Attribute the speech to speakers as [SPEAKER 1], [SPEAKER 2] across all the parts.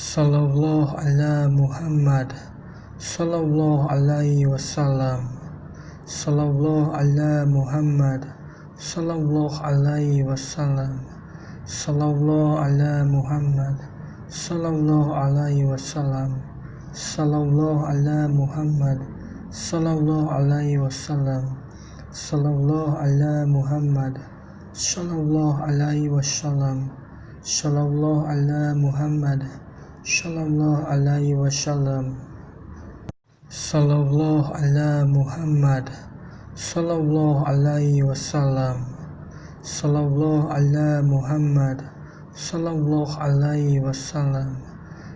[SPEAKER 1] Sallallahu ala Muhammad. Sallallahu alaihi wasallam. Sallallahu ala Muhammad. Sallallahu alaihi wasallam. Sallallahu ala Muhammad. Sallallahu alaihi wasallam. Sallallahu ala Muhammad. Sallallahu alaihi wasallam. Sallallahu ala Muhammad. Sallallahu alaihi wasallam. Sallallahu ala Muhammad. Sallallahu alaihi wasallam. Sallallahu ala Muhammad. Sallallahu alaihi wasallam. Sallallahu ala Muhammad. Sallallahu alaihi wasallam.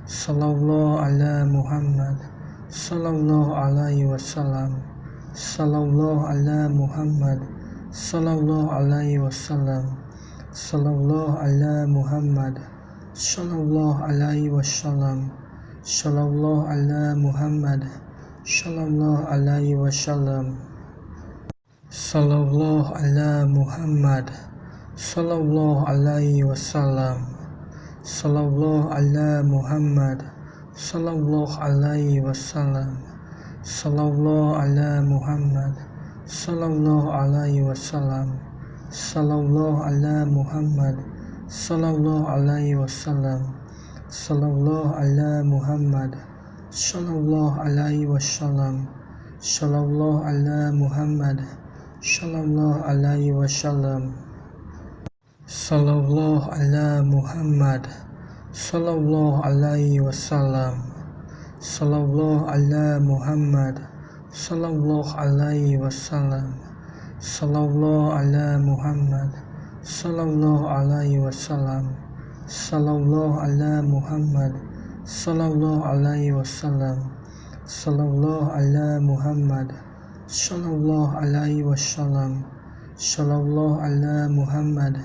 [SPEAKER 1] Sallallahu ala Muhammad. Sallallahu alaihi wasallam. Sallallahu ala Muhammad. Sallallahu alaihi wasallam. Sallallahu ala Muhammad. Sallallahu alaihi wasallam. Sallallahu ala Muhammad. Sallallahu alaihi wasallam. Sallallahu ala Muhammad. Sallallahu alaihi wasallam. Sallallahu ala Muhammad. Sallallahu alaihi wasallam. Sallallahu ala Muhammad. Sallallahu alaihi wasallam. Sallallahu ala Muhammad. Sallallahu alaihi wasallam. Sallallahu ala Muhammad. Sallallahu alaihi wasallam. Sallallahu ala Muhammad. Sallallahu alaihi wasallam. Sallallahu ala Muhammad. Sallallahu alaihi wasallam. Sallallahu ala Muhammad. Sallallahu alaihi wasallam. Sallallahu ala Muhammad. Sallallahu alaihi wasallam. Sallallahu ala Muhammad. Sallallahu alaihi wasallam. Sallallahu ala Muhammad. Sallallahu alaihi wasallam. Sallallahu ala Muhammad.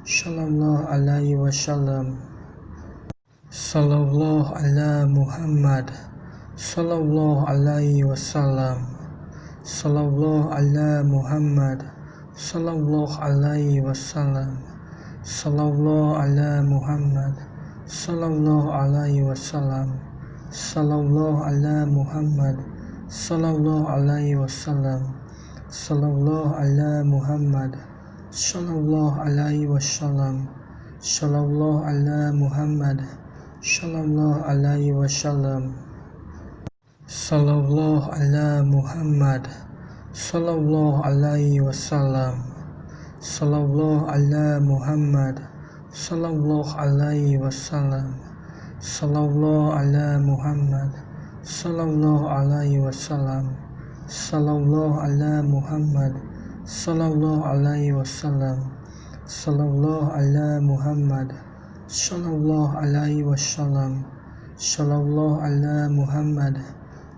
[SPEAKER 1] Sallallahu alaihi wasallam. Sallallahu ala Muhammad. Sallallahu alaihi wasallam. Sallallahu ala Muhammad. Sallallahu alaihi wasallam. Sallallahu ala Muhammad. Sallallahu alaihi wasallam. Sallallahu ala Muhammad. Sallallahu alaihi wasallam. Sallallahu ala Muhammad. Sallallahu alaihi wasallam. Sallallahu ala Muhammad. Sallallahu alaihi wasallam. Sallallahu ala Muhammad. Sallallahu alaihi wasallam. Sallallahu ala Muhammad. Sallallahu alaihi wasallam. Sallallahu ala Muhammad. Sallallahu alaihi wasallam. Sallallahu ala Muhammad. Sallallahu alaihi wasallam. Sallallahu ala Muhammad. Sallallahu alaihi wasallam. Sallallahu ala Muhammad. Sallallahu alaihi wasallam. Sallallahu ala Muhammad.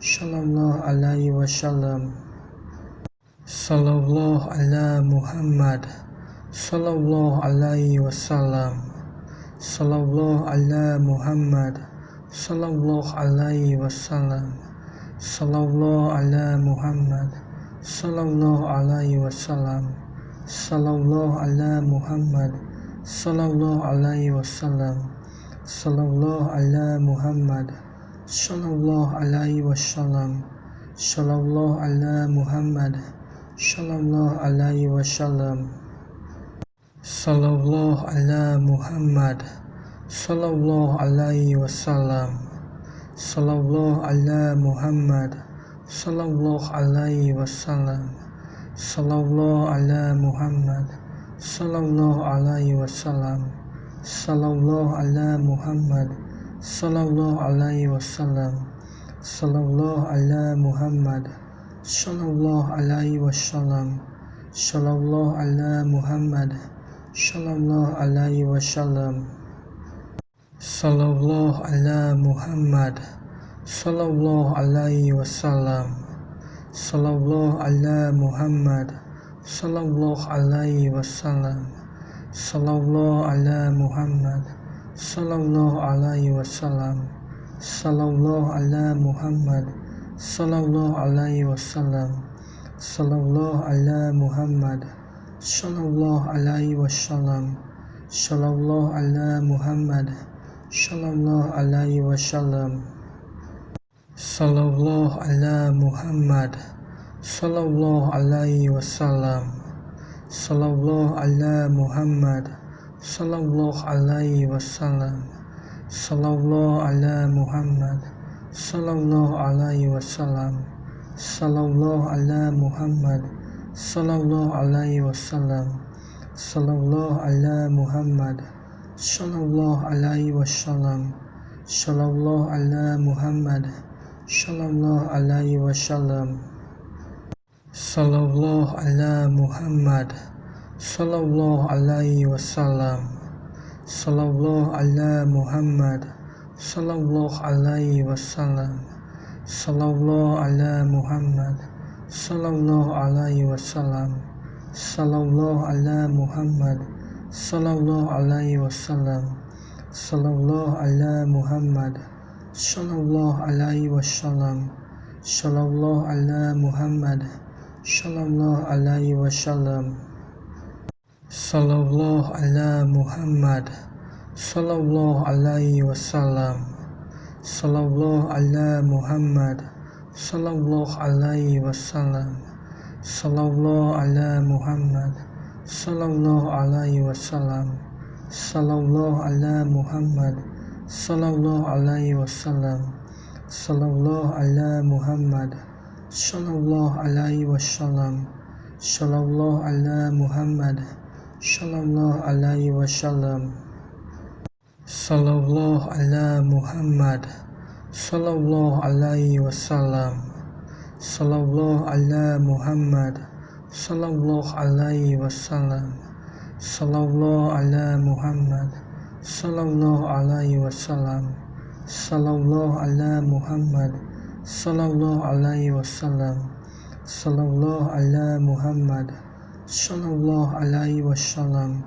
[SPEAKER 1] Sallallahu alaihi wasallam. Sallallahu ala Muhammad. Sallallahu alaihi wasallam. Sallallahu ala Muhammad. Sallallahu alaihi wasallam. Sallallahu ala Muhammad. Sallallahu alaihi wasallam. Sallallahu ala Muhammad. Sallallahu alaihi wasallam. Sallallahu ala Muhammad. Sallallahu alaihi wasallam. Sallallahu ala Muhammad. Sallallahu alaihi wasallam. Sallallahu ala Muhammad. Sallallahu alaihi wasallam. Sallallahu ala Muhammad. Sallallahu alaihi wasallam. Sallallahu ala Muhammad. Sallallahu alaihi wasallam. Sallallahu ala Muhammad. Sallallahu alaihi wasallam. Sallallahu ala Muhammad. Sallallahu alaihi wasallam. Sallallahu ala Muhammad. Sallallahu alaihi wasallam. Sallallahu ala Muhammad. Sallallahu alaihi wasallam. Sallallahu ala Muhammad. Sallallahu alaihi wasallam. Sallallahu ala Muhammad. Sallallahu alaihi wasallam. Sallallahu ala Muhammad. Sallallahu alaihi wasallam. Sallallahu ala Muhammad. sallallahu alaihi wasallam. Sallallahu ala Muhammad, sallallahu alaihi wasallam. Sallallahu ala Muhammad, sallallahu alaihi wasallam. Sallallahu ala Muhammad, sallallahu alaihi wasallam. Sallallahu ala Muhammad, sallallahu alaihi wasallam. Sallallahu ala Muhammad, sallallahu alaihi wasallam. Sallallahu ala Muhammad, sallallahu alaihi wasallam. Sallallahu ala Muhammad, sallallahu alaihi wasallam. Sallallahu ala Muhammad, sallallahu alaihi wasallam. Sallallahu ala Muhammad, sallallahu alaihi wasallam. Sallallahu ala Muhammad, sallallahu alaihi wasallam. Sallallahu ala Muhammad, sallallahu alaihi wasallam. Sallallahu ala Muhammad, sallallahu alaihi wasallam. Sallallahu ala Muhammad, sallallahu alaihi wasallam. Sallallahu ala Muhammad, sallallahu alaihi wasallam. Sallallahu ala Muhammad, sallallahu alaihi wasallam. Sallallahu ala Muhammad, sallallahu alaihi wasallam. Sallallahu ala Muhammad, sallallahu alaihi wasallam. Sallallahu ala Muhammad, sallallahu alaihi wasallam. Sallallahu ala Muhammad, sallallahu alaihi wasallam. Sallallahu ala Muhammad, sallallahu alaihi wasallam. Sallallahu ala Muhammad, sallallahu alaihi wasallam. Sallallahu ala Muhammad, sallallahu alaihi wasallam. Sallallahu ala Muhammad, sallallahu alaihi wasallam.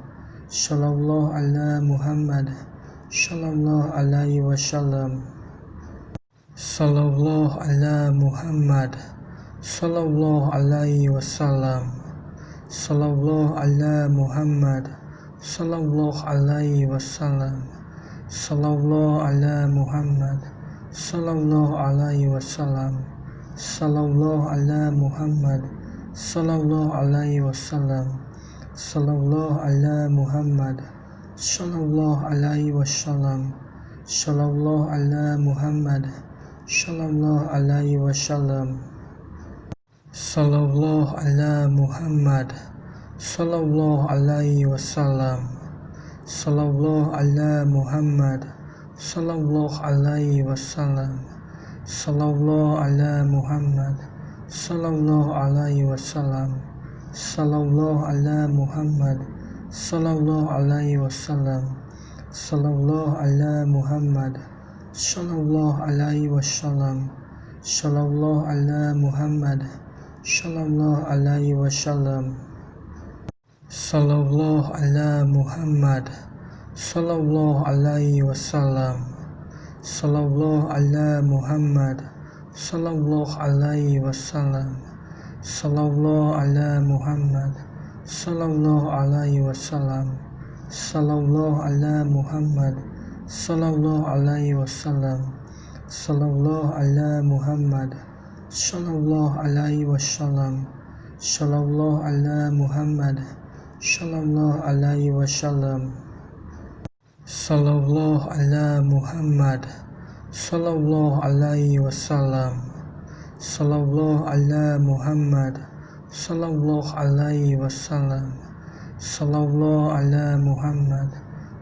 [SPEAKER 1] Sallallahu ala Muhammad, sallallahu alaihi wasallam. Sallallahu ala Muhammad, sallallahu alaihi wasallam. Sallallahu ala Muhammad, sallallahu alaihi wasallam. Sallallahu ala Muhammad, sallallahu alaihi wasallam. Sallallahu ala Muhammad, sallallahu alaihi wasallam. Sallallahu ala Muhammad, sallallahu alaihi wasallam. Sallallahu ala Muhammad, sallallahu alaihi wasallam. Sallallahu ala Muhammad, sallallahu alaihi wasallam. Sallallahu ala Muhammad, sallallahu alaihi wasallam. Sallallahu ala Muhammad, sallallahu alaihi wasallam. Sallallahu ala Muhammad, sallallahu alaihi wasallam. Sallallahu ala Muhammad, sallallahu alaihi wasallam. Sallallahu ala Muhammad, sallallahu alaihi wasallam. Sallallahu ala Muhammad, sallallahu alaihi wasallam. Sallallahu ala Muhammad, sallallahu alaihi wasallam. Sallallahu ala Muhammad, sallallahu alaihi wasallam. Sallallahu ala Muhammad, sallallahu alaihi wasallam. Sallallahu ala Muhammad, sallallahu alaihi wasallam. Sallallahu ala Muhammad, sallallahu alaihi wasallam. Sallallahu ala Muhammad, sallallahu alaihi wasallam. Sallallahu ala Muhammad, sallallahu alaihi wasallam. Sallallahu ala Muhammad,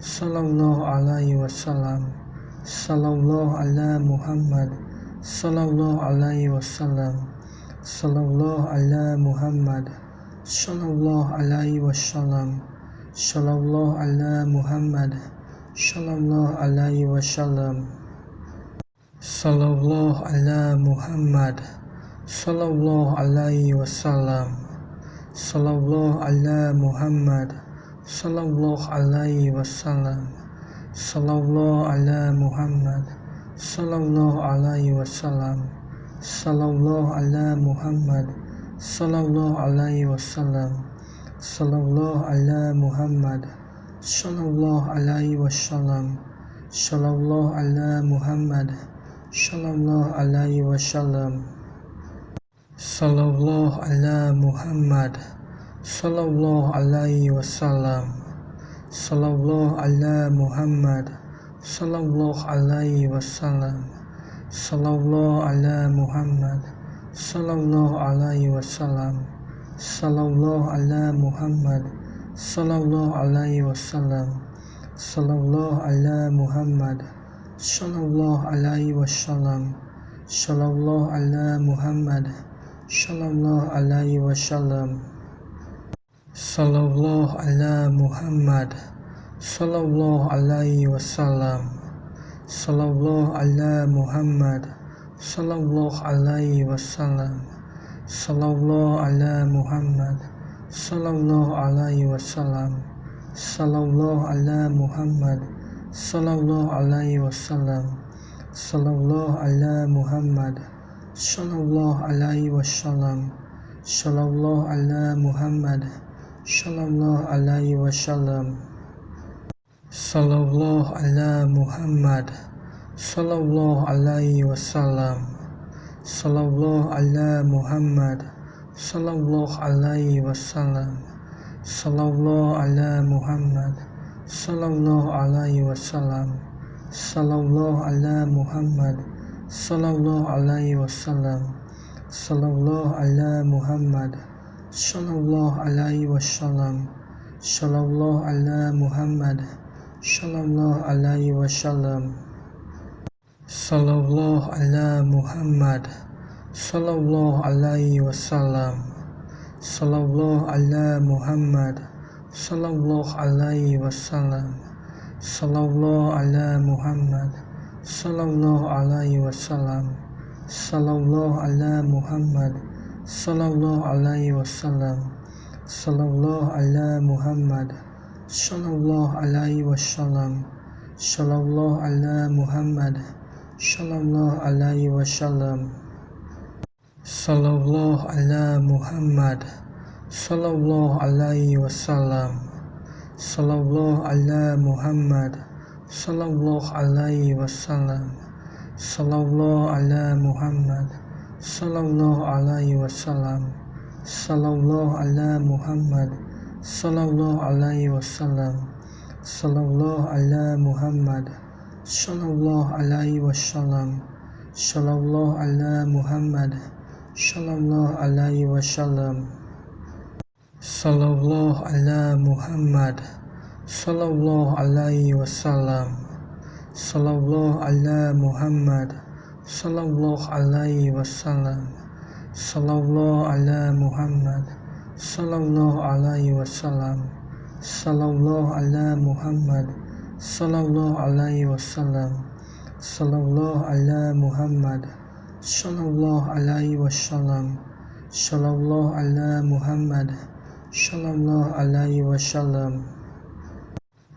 [SPEAKER 1] sallallahu alaihi wasallam. Sallallahu ala Muhammad, sallallahu alaihi wasallam. Sallallahu ala Muhammad, sallallahu alaihi wasallam. Sallallahu ala Muhammad, sallallahu alaihi wasallam. Sallallahu ala Muhammad, sallallahu alaihi wasallam. Sallallahu ala Muhammad, sallallahu alaihi wasallam. Sallallahu ala Muhammad, sallallahu alaihi wasallam. Sallallahu ala Muhammad, sallallahu alaihi wasallam. Sallallahu ala Muhammad, sallallahu alaihi wasallam. sallallahu ala Muhammad, sallallahu alaihi wasallam, sallallahu ala Muhammad, sallallahu alaihi wasallam, sallallahu ala Muhammad, sallallahu alaihi wasallam, sallallahu ala Muhammad, sallallahu alaihi wasallam, sallallahu ala Muhammad, sallallahu alaihi wasallam, sallallahu ala Muhammad, sallallahu alaihi wasallam, sallallahu ala Muhammad, sallallahu alaihi wasallam, sallallahu ala Muhammad, sallallahu alaihi wasallam, sallallahu ala Muhammad, sallallahu alaihi wasallam, sallallahu ala Muhammad, sallallahu alaihi wasallam, sallallahu ala Muhammad, sallallahu alaihi wasallam, sallallahu ala Muhammad, sallallahu alaihi wasallam, sallallahu ala Muhammad, sallallahu alaihi wasallam, sallallahu ala Muhammad, sallallahu alaihi wasallam, sallallahu ala Muhammad, sallallahu alaihi wasallam, sallallahu ala Muhammad, sallallahu alaihi wasallam, sallallahu ala Muhammad, sallallahu alaihi wasallam, sallallahu ala Muhammad, sallallahu alaihi wasallam, sallallahu ala Muhammad, sallallahu alaihi wasallam, sallallahu ala Muhammad, sallallahu alaihi wasallam, sallallahu ala Muhammad, sallallahu alaihi wasallam, sallallahu ala Muhammad, sallallahu alaihi wasallam, sallallahu ala Muhammad, sallallahu alaihi wasallam, sallallahu ala Muhammad, sallallahu alaihi wasallam, sallallahu ala Muhammad, sallallahu alaihi wasallam, sallallahu ala Muhammad, sallallahu alaihi wasallam, sallallahu ala Muhammad, sallallahu alaihi wasallam, sallallahu ala Muhammad, sallallahu alaihi wasallam, sallallahu ala Muhammad, sallallahu alaihi wasallam, sallallahu ala Muhammad, sallallahu alaihi wasallam, sallallahu ala Muhammad, sallallahu alaihi wasallam, sallallahu ala Muhammad, sallallahu alaihi wasallam, sallallahu ala Muhammad, sallallahu alaihi wasallam, sallallahu ala Muhammad, sallallahu alaihi wasallam, sallallahu ala Muhammad, sallallahu alaihi wasallam, sallallahu ala Muhammad, sallallahu alaihi wasallam, sallallahu ala Muhammad, sallallahu alaihi wasallam, sallallahu ala Muhammad, sallallahu alaihi wasallam,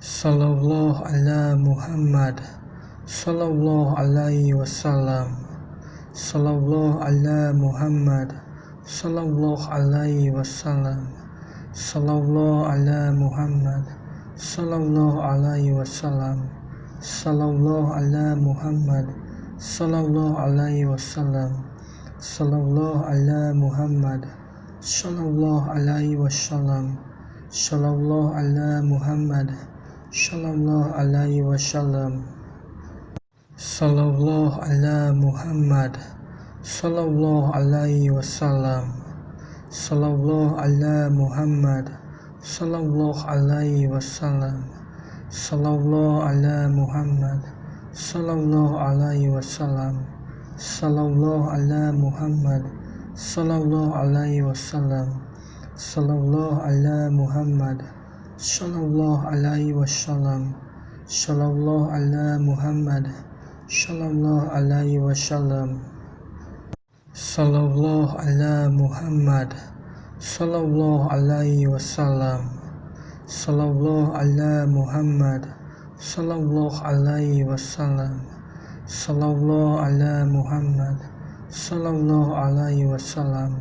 [SPEAKER 1] sallallahu ala Muhammad, sallallahu alaihi wasallam, sallallahu ala Muhammad, sallallahu alaihi wasallam, sallallahu ala Muhammad, sallallahu alaihi wasallam, sallallahu ala Muhammad, sallallahu alaihi wasallam, sallallahu ala Muhammad, sallallahu alaihi wasallam, sallallahu ala Muhammad, sallallahu alaihi wasallam, sallallahu ala Muhammad, sallallahu alaihi wasallam, sallallahu ala Muhammad, sallallahu alaihi wasallam, sallallahu ala Muhammad, sallallahu alaihi wasallam, sallallahu ala Muhammad, sallallahu alaihi wasallam, sallallahu ala Muhammad, sallallahu alaihi wasallam, sallallahu ala Muhammad, sallallahu alaihi wasallam, sallallahu ala Muhammad, sallallahu alaihi wasallam, sallallahu ala Muhammad, sallallahu alaihi wasallam,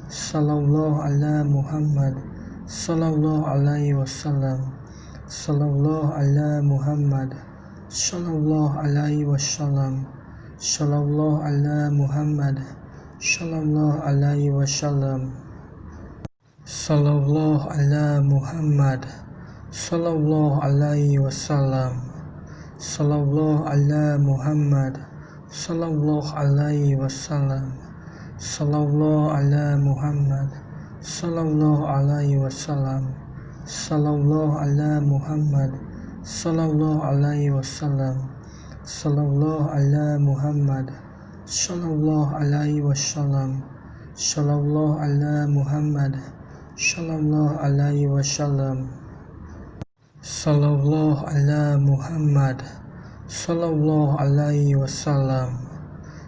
[SPEAKER 1] sallallahu ala Muhammad, sallallahu alaihi wasallam, sallallahu ala Muhammad, sallallahu alaihi wasallam, sallallahu ala Muhammad, sallallahu alaihi wasallam, sallallahu ala Muhammad, sallallahu alaihi wasallam, sallallahu ala Muhammad, sallallahu alaihi wasallam, sallallahu ala Muhammad, sallallahu alaihi wasallam, sallallahu ala Muhammad, sallallahu alaihi wasallam, sallallahu ala Muhammad, sallallahu alaihi wasallam, sallallahu ala Muhammad, sallallahu alaihi wasallam, sallallahu ala Muhammad, sallallahu alaihi wasallam,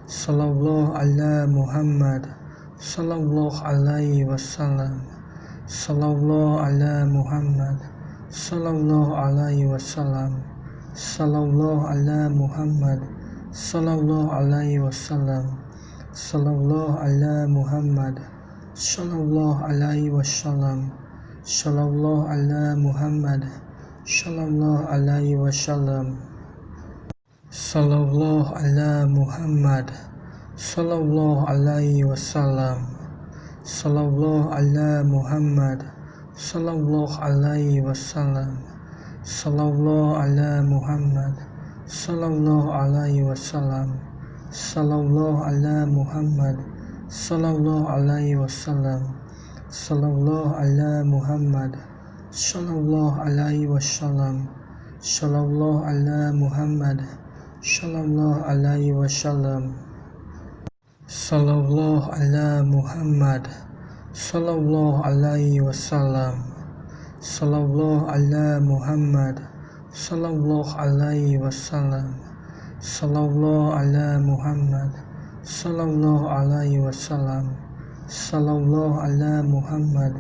[SPEAKER 1] sallallahu ala Muhammad, sallallahu alaihi wasallam, sallallahu ala Muhammad, sallallahu alaihi wasallam, sallallahu ala Muhammad, sallallahu alaihi wasallam, sallallahu ala Muhammad, sallallahu alaihi wasallam, sallallahu ala Muhammad, sallallahu alaihi wasallam, sallallahu ala Muhammad, sallallahu alaihi wasallam, sallallahu ala Muhammad, sallallahu alaihi wasallam, sallallahu ala Muhammad, sallallahu alaihi wasallam, sallallahu ala Muhammad, sallallahu alaihi wasallam, sallallahu ala Muhammad, sallallahu alaihi wasallam, sallallahu ala Muhammad, sallallahu alaihi wasallam, sallallahu ala Muhammad, sallallahu alaihi wasallam, sallallahu ala Muhammad, sallallahu alaihi wasallam, sallallahu ala Muhammad, sallallahu alaihi wasallam, sallallahu ala Muhammad,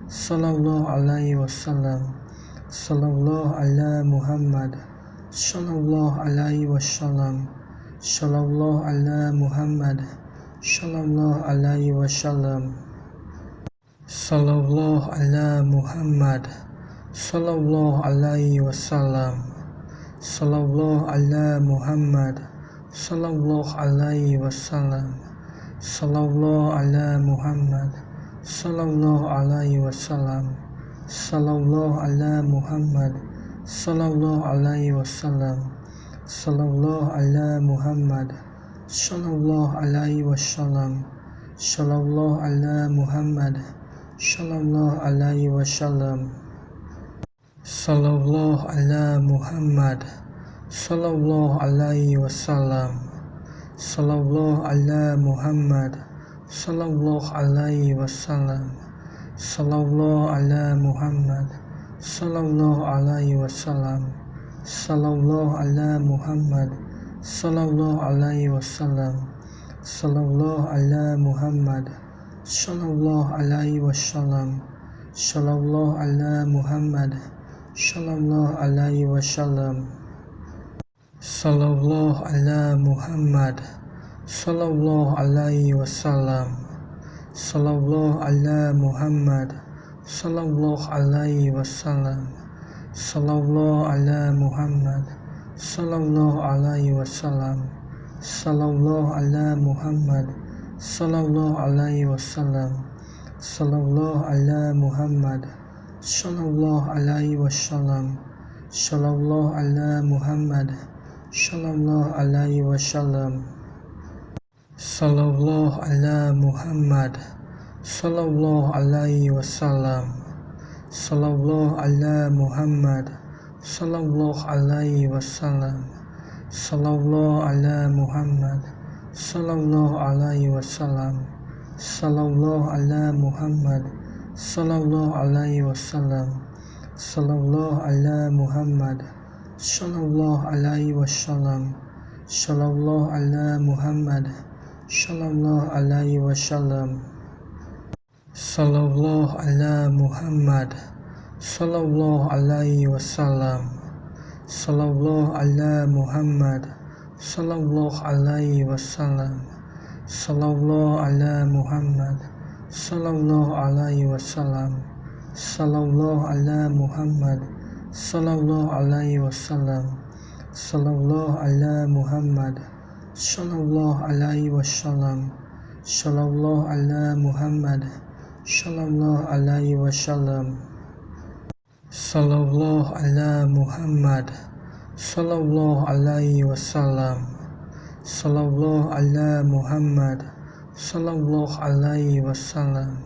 [SPEAKER 1] sallallahu alaihi wasallam, sallallahu ala Muhammad, sallallahu alaihi wasallam, sallallahu ala Muhammad, sallallahu alaihi wasallam, sallallahu ala Muhammad, sallallahu alaihi wasallam, sallallahu ala Muhammad, sallallahu alaihi wasallam, sallallahu ala Muhammad, sallallahu alaihi wasallam, sallallahu ala Muhammad, sallallahu alaihi wasallam, sallallahu ala Muhammad, sallallahu alaihi wasallam, sallallahu ala Muhammad, sallallahu alaihi wasallam, sallallahu ala Muhammad, sallallahu alaihi wasallam, sallallahu ala Muhammad, sallallahu alaihi wasallam, sallallahu ala Muhammad, sallallahu alaihi wasallam, sallallahu ala Muhammad, sallallahu alaihi wasallam, sallallahu ala Muhammad, sallallahu alaihi wasallam, sallallahu ala Muhammad, sallallahu alaihi wasallam, sallallahu ala Muhammad, sallallahu alaihi wasallam, sallallahu ala Muhammad, sallallahu alaihi wasallam, sallallahu ala Muhammad, sallallahu alaihi wasallam, sallallahu ala Muhammad, sallallahu alaihi wasallam, sallallahu ala Muhammad, sallallahu alaihi wasallam, sallallahu ala Muhammad, sallallahu alaihi wasallam, sallallahu ala Muhammad, sallallahu alaihi wasallam, sallallahu ala Muhammad, sallallahu alaihi wasallam, sallallahu ala Muhammad, sallallahu alaihi wasallam, sallallahu ala Muhammad, sallallahu alaihi wasallam, sallallahu ala Muhammad, sallallahu alaihi wasallam, sallallahu ala Muhammad, sallallahu alaihi wasallam, sallallahu ala Muhammad, sallallahu alaihi wasallam, sallallahu ala Muhammad, sallallahu alaihi wasallam, sallallahu ala Muhammad, sallallahu alaihi wasallam, sallallahu ala Muhammad, sallallahu alaihi wasallam, Sallallahu ala Muhammad. Sallallahu alaihi wasallam. Sallallahu ala Muhammad. Sallallahu alaihi wasallam. Sallallahu ala Muhammad. Sallallahu alaihi wasallam. Sallallahu ala Muhammad. Sallallahu alaihi wasallam.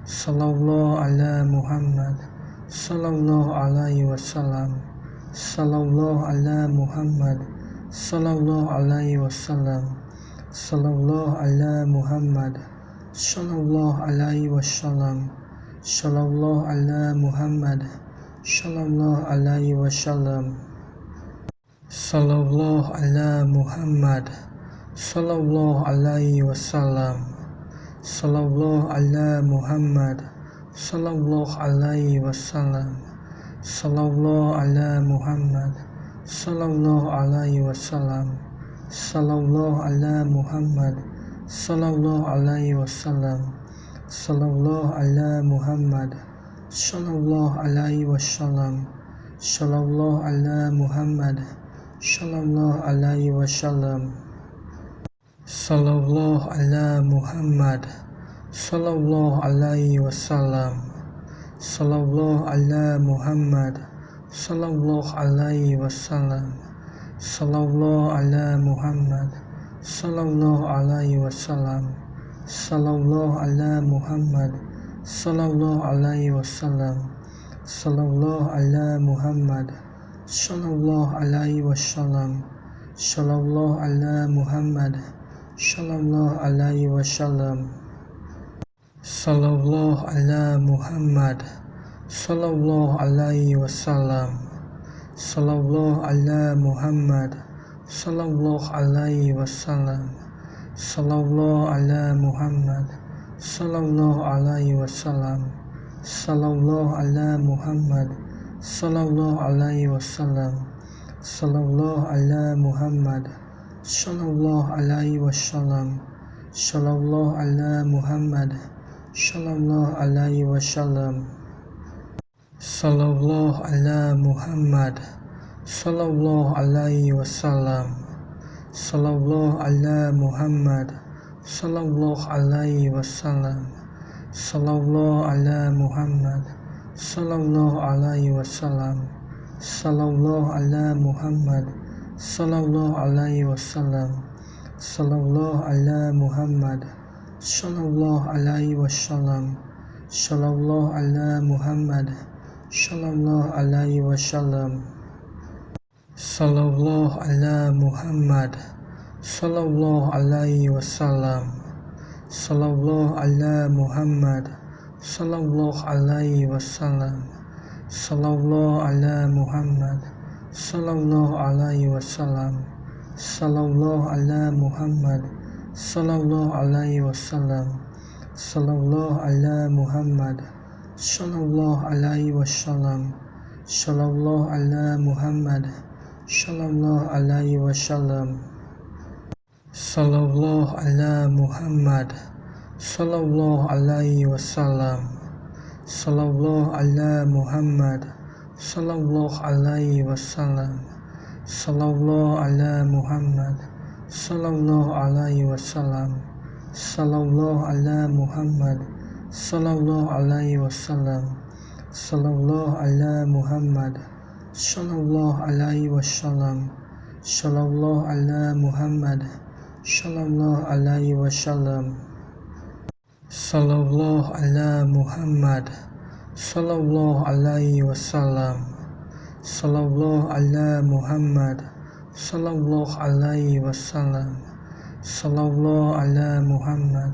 [SPEAKER 1] Sallallahu ala Muhammad. Sallallahu alaihi wasallam. Sallallahu ala Muhammad. Sallallahu alaihi wasallam. Sallallahu ala Muhammad. Sallallahu alaihi wasallam. Sallallahu ala Muhammad. Sallallahu alaihi wasallam. Sallallahu ala Muhammad. Sallallahu alaihi wasallam. Sallallahu ala Muhammad. Sallallahu alaihi wasallam. Sallallahu ala Muhammad. Sallallahu alaihi wasallam. Sallallahu ala Muhammad. Sallallahu alaihi wasallam. Sallallahu ala Muhammad. Sallallahu alaihi wasallam. Sallallahu ala Muhammad. Sallallahu alaihi wasallam. Sallallahu ala Muhammad. Sallallahu alaihi wasallam. Sallallahu ala Muhammad. Sallallahu alaihi wasallam. Sallallahu ala Muhammad. Sallallahu alaihi wasallam. Sallallahu ala Muhammad. Sallallahu alaihi wasallam. Sallallahu ala Muhammad. Sallallahu alaihi wasallam. Sallallahu ala Muhammad. Sallallahu alaihi wasallam. Sallallahu ala Muhammad. Sallallahu alaihi wasallam. Sallallahu ala Muhammad. Sallallahu alaihi wasallam. Sallallahu ala Muhammad. Sallallahu alaihi wasallam. Sallallahu ala Muhammad. Sallallahu alaihi wasallam. Sallallahu ala Muhammad. Sallallahu alaihi wasallam. Sallallahu ala Muhammad. Sallallahu alaihi wasallam. Sallallahu ala Muhammad. Sallallahu alaihi wasallam. Sallallahu ala Muhammad. Sallallahu alaihi wasallam. Sallallahu ala Muhammad. Sallallahu alaihi wasallam. Sallallahu ala Muhammad. Sallallahu alaihi wasallam. Sallallahu ala Muhammad. Sallallahu alaihi wasallam. Sallallahu ala Muhammad. Sallallahu alaihi wasallam. Sallallahu ala Muhammad. Sallallahu alaihi wasallam. Sallallahu ala Muhammad. Sallallahu alaihi wasallam. Sallallahu ala Muhammad. Sallallahu alaihi wasallam. Sallallahu ala Muhammad. Sallallahu alaihi wasallam. Sallallahu ala Muhammad. Sallallahu alaihi wasallam. Sallallahu ala Muhammad. Sallallahu alaihi wasallam. Sallallahu ala Muhammad. Sallallahu alaihi wasallam. Sallallahu ala Muhammad. Sallallahu alaihi wasallam. Sallallahu ala Muhammad. Sallallahu alaihi wasallam. Sallallahu ala Muhammad. Sallallahu alaihi wasallam. Sallallahu ala Muhammad. Sallallahu alaihi wasallam. Sallallahu ala Muhammad. Sallallahu alaihi wasallam. Sallallahu ala Muhammad. Sallallahu alaihi wasallam. Sallallahu ala Muhammad. Sallallahu alaihi wasallam. Sallallahu ala Muhammad.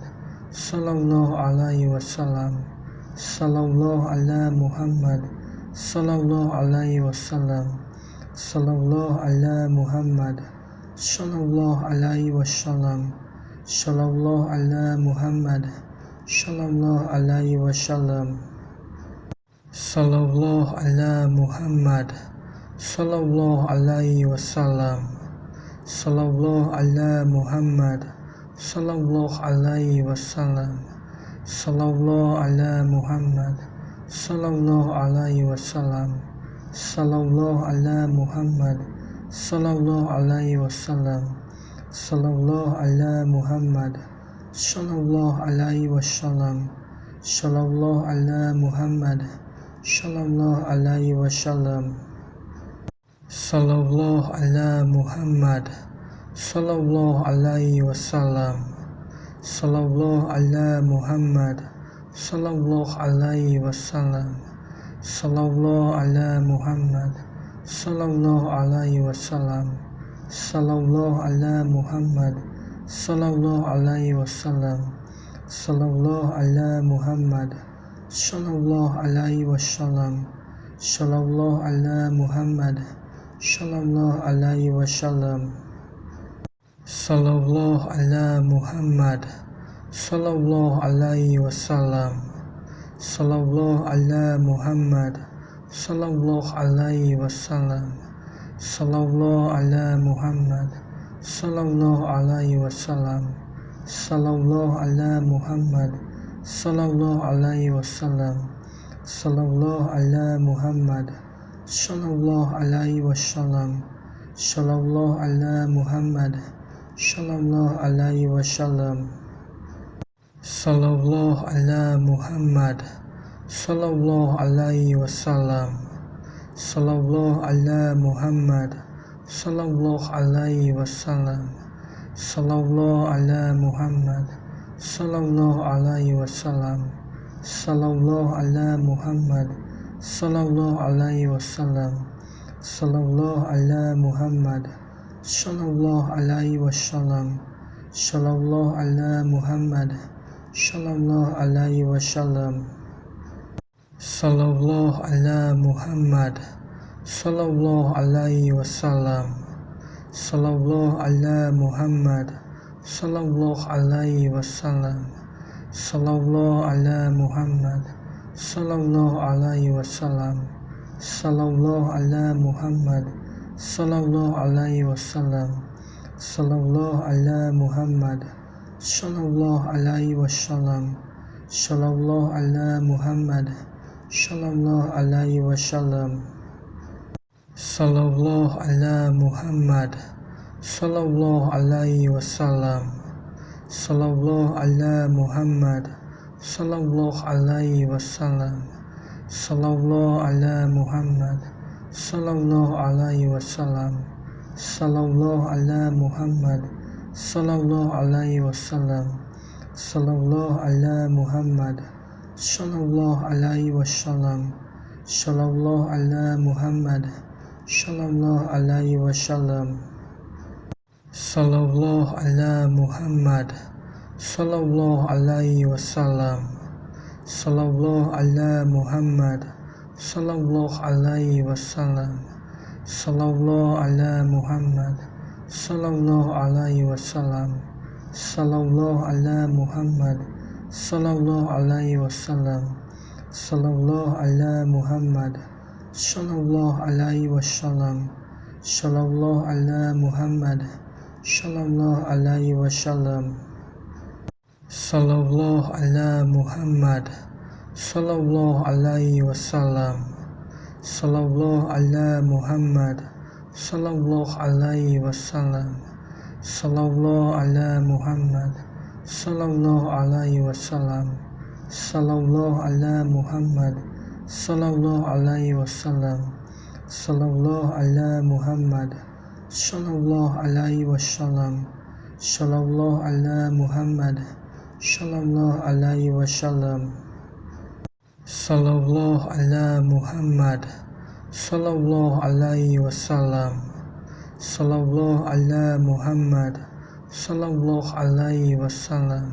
[SPEAKER 1] Sallallahu alaihi wasallam. Sallallahu ala Muhammad. Sallallahu alaihi wasallam. Sallallahu ala Muhammad. Sallallahu alaihi wasallam. Sallallahu ala Muhammad. Sallallahu alaihi wasallam. Sallallahu ala Muhammad. Sallallahu alaihi wasallam. Sallallahu ala Muhammad. Sallallahu alaihi wasallam. Sallallahu ala Muhammad. Sallallahu alaihi wasallam. Sallallahu ala Muhammad. sallallahu alaihi wasallam, sallallahu ala Muhammad, sallallahu alaihi wasallam, sallallahu ala Muhammad, sallallahu alaihi wasallam, sallallahu ala Muhammad, sallallahu alaihi wasallam, sallallahu ala Muhammad, sallallahu alaihi wasallam, sallallahu ala Muhammad, sallallahu alaihi wasallam, sallallahu ala Muhammad, sallallahu alaihi wasallam, sallallahu ala Muhammad, sallallahu alaihi wasallam, sallallahu ala Muhammad, sallallahu alaihi wasallam, sallallahu ala Muhammad, sallallahu alaihi wasallam, sallallahu ala Muhammad, sallallahu alaihi wasallam, sallallahu ala Muhammad, sallallahu alaihi wasallam, sallallahu ala Muhammad, sallallahu alaihi wasallam, sallallahu ala Muhammad, sallallahu alaihi wasallam, sallallahu ala Muhammad, sallallahu alaihi wasallam, sallallahu ala Muhammad, sallallahu alaihi wasallam, sallallahu ala Muhammad, sallallahu alaihi wasallam, sallallahu ala Muhammad, sallallahu alaihi wasallam, sallallahu ala Muhammad, sallallahu alaihi wasallam, sallallahu ala Muhammad, sallallahu alaihi wasallam, sallallahu ala Muhammad, sallallahu alaihi wasallam, sallallahu ala Muhammad, sallallahu alaihi wasallam, sallallahu ala Muhammad, sallallahu alaihi wasallam, sallallahu ala Muhammad, sallallahu alaihi wasallam, sallallahu ala Muhammad, sallallahu alaihi wasallam, sallallahu ala Muhammad, sallallahu alaihi wasallam, sallallahu ala Muhammad, sallallahu alaihi wasallam, sallallahu ala Muhammad, sallallahu alaihi wasallam, sallallahu ala Muhammad, sallallahu alaihi wasallam, sallallahu ala Muhammad, sallallahu alaihi wasallam, sallallahu ala Muhammad, sallallahu alaihi wasallam, sallallahu ala Muhammad, sallallahu alaihi wasallam, sallallahu ala Muhammad, sallallahu alaihi wasallam, sallallahu ala Muhammad, sallallahu alaihi wasallam, sallallahu ala Muhammad, sallallahu alaihi wasallam, sallallahu ala Muhammad, sallallahu alaihi wasallam, sallallahu ala Muhammad, sallallahu alaihi wasallam, sallallahu ala Muhammad, sallallahu alaihi wasallam, sallallahu ala Muhammad, sallallahu alaihi wasallam, sallallahu ala Muhammad, sallallahu alaihi wasallam, sallallahu ala Muhammad, sallallahu alaihi wasallam, sallallahu ala Muhammad, sallallahu alaihi wasallam, sallallahu ala Muhammad, sallallahu alaihi wasallam, sallallahu ala Muhammad, sallallahu alaihi wasallam, sallallahu ala Muhammad, sallallahu alaihi wasallam, sallallahu ala Muhammad, sallallahu alaihi wasallam, sallallahu ala Muhammad, sallallahu alaihi wasallam,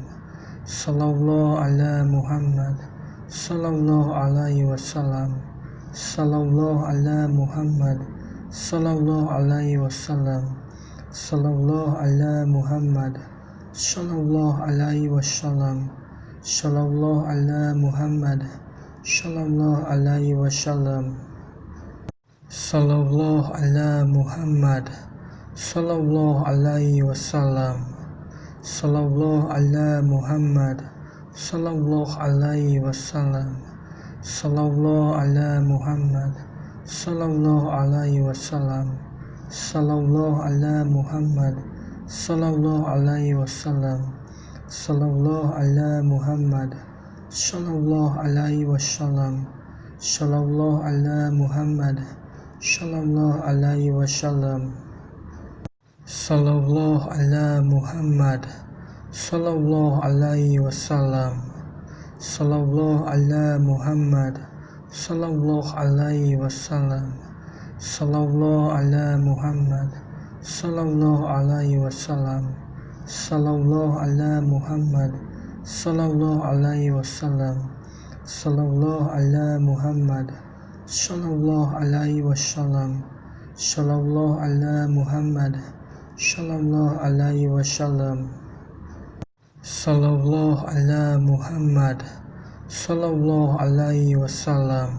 [SPEAKER 1] sallallahu ala Muhammad, sallallahu alaihi wasallam, sallallahu ala Muhammad, sallallahu alaihi wasallam, sallallahu ala Muhammad, sallallahu alaihi wasallam, sallallahu ala Muhammad, sallallahu alaihi wasallam, sallallahu ala Muhammad, sallallahu alaihi wasallam, sallallahu ala Muhammad, sallallahu alaihi wasallam, sallallahu ala Muhammad, sallallahu alaihi wasallam, sallallahu ala Muhammad, sallallahu alaihi wasallam, sallallahu ala Muhammad, sallallahu alaihi wasallam, sallallahu ala Muhammad, sallallahu alaihi wasallam, sallallahu ala Muhammad, sallallahu alaihi wasallam, sallallahu ala Muhammad, sallallahu alaihi wasallam, sallallahu ala Muhammad, sallallahu alaihi wasallam, sallallahu ala Muhammad, sallallahu alaihi wasallam, sallallahu ala Muhammad, sallallahu alaihi wasallam, sallallahu ala Muhammad, sallallahu alaihi wasallam, sallallahu ala Muhammad, sallallahu alaihi wasallam,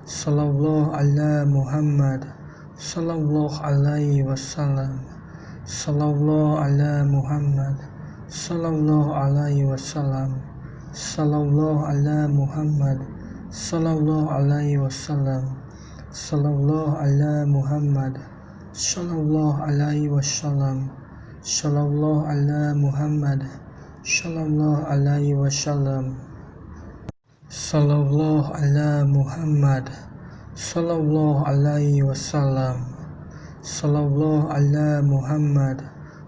[SPEAKER 1] sallallahu ala Muhammad, sallallahu alaihi wasallam, sallallahu ala Muhammad, sallallahu alaihi wasallam, sallallahu ala Muhammad, sallallahu alaihi wasallam, sallallahu ala Muhammad, sallallahu alaihi wasallam, sallallahu ala Muhammad, sallallahu alaihi wasallam, sallallahu ala Muhammad, sallallahu alaihi wasallam, sallallahu ala Muhammad,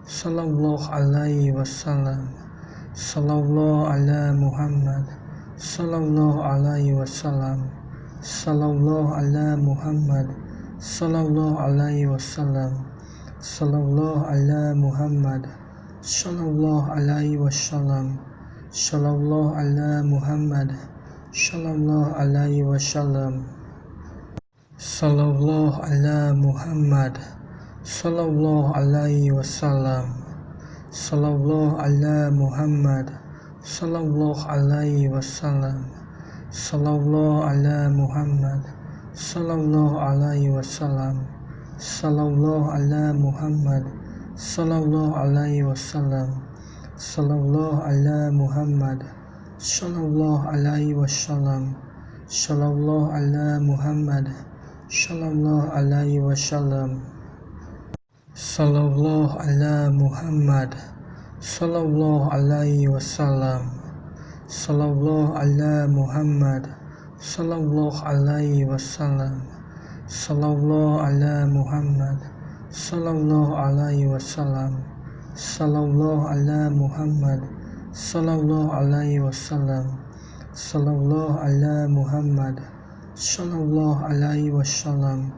[SPEAKER 1] sallallahu alaihi wasallam, sallallahu ala Muhammad, sallallahu alaihi wasallam, sallallahu ala Muhammad, sallallahu alaihi wasallam, sallallahu ala Muhammad, sallallahu alaihi wasallam, sallallahu ala Muhammad, sallallahu alaihi wasallam, sallallahu ala Muhammad, sallallahu alaihi wasallam, sallallahu ala Muhammad, sallallahu alaihi wasallam, sallallahu ala Muhammad, sallallahu alaihi wasallam, sallallahu ala Muhammad, sallallahu alaihi wasallam, sallallahu ala Muhammad, sallallahu alaihi wasallam, sallallahu ala Muhammad, sallallahu alaihi wasallam, sallallahu ala Muhammad, sallallahu alaihi wasallam, sallallahu ala Muhammad, sallallahu alaihi wasallam, sallallahu ala Muhammad, sallallahu alaihi wasallam, sallallahu ala Muhammad, sallallahu alaihi wasallam, sallallahu ala Muhammad, sallallahu alaihi wasallam, sallallahu ala Muhammad, sallallahu alaihi wasallam,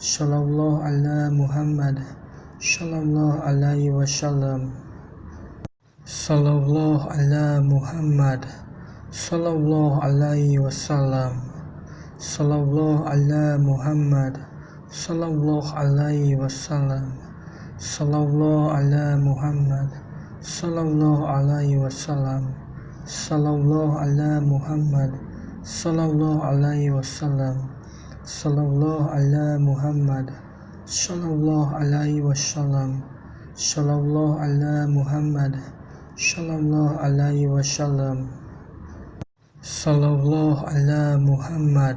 [SPEAKER 1] sallallahu ala Muhammad, sallallahu alaihi wasallam, sallallahu ala Muhammad, sallallahu alaihi wasallam, sallallahu ala Muhammad, sallallahu alaihi wasallam, sallallahu ala Muhammad, sallallahu alaihi wasallam, sallallahu ala Muhammad, sallallahu alaihi wasallam, sallallahu ala Muhammad, sallallahu alaihi wasallam, sallallahu ala Muhammad, sallallahu alaihi wasallam, sallallahu ala Muhammad,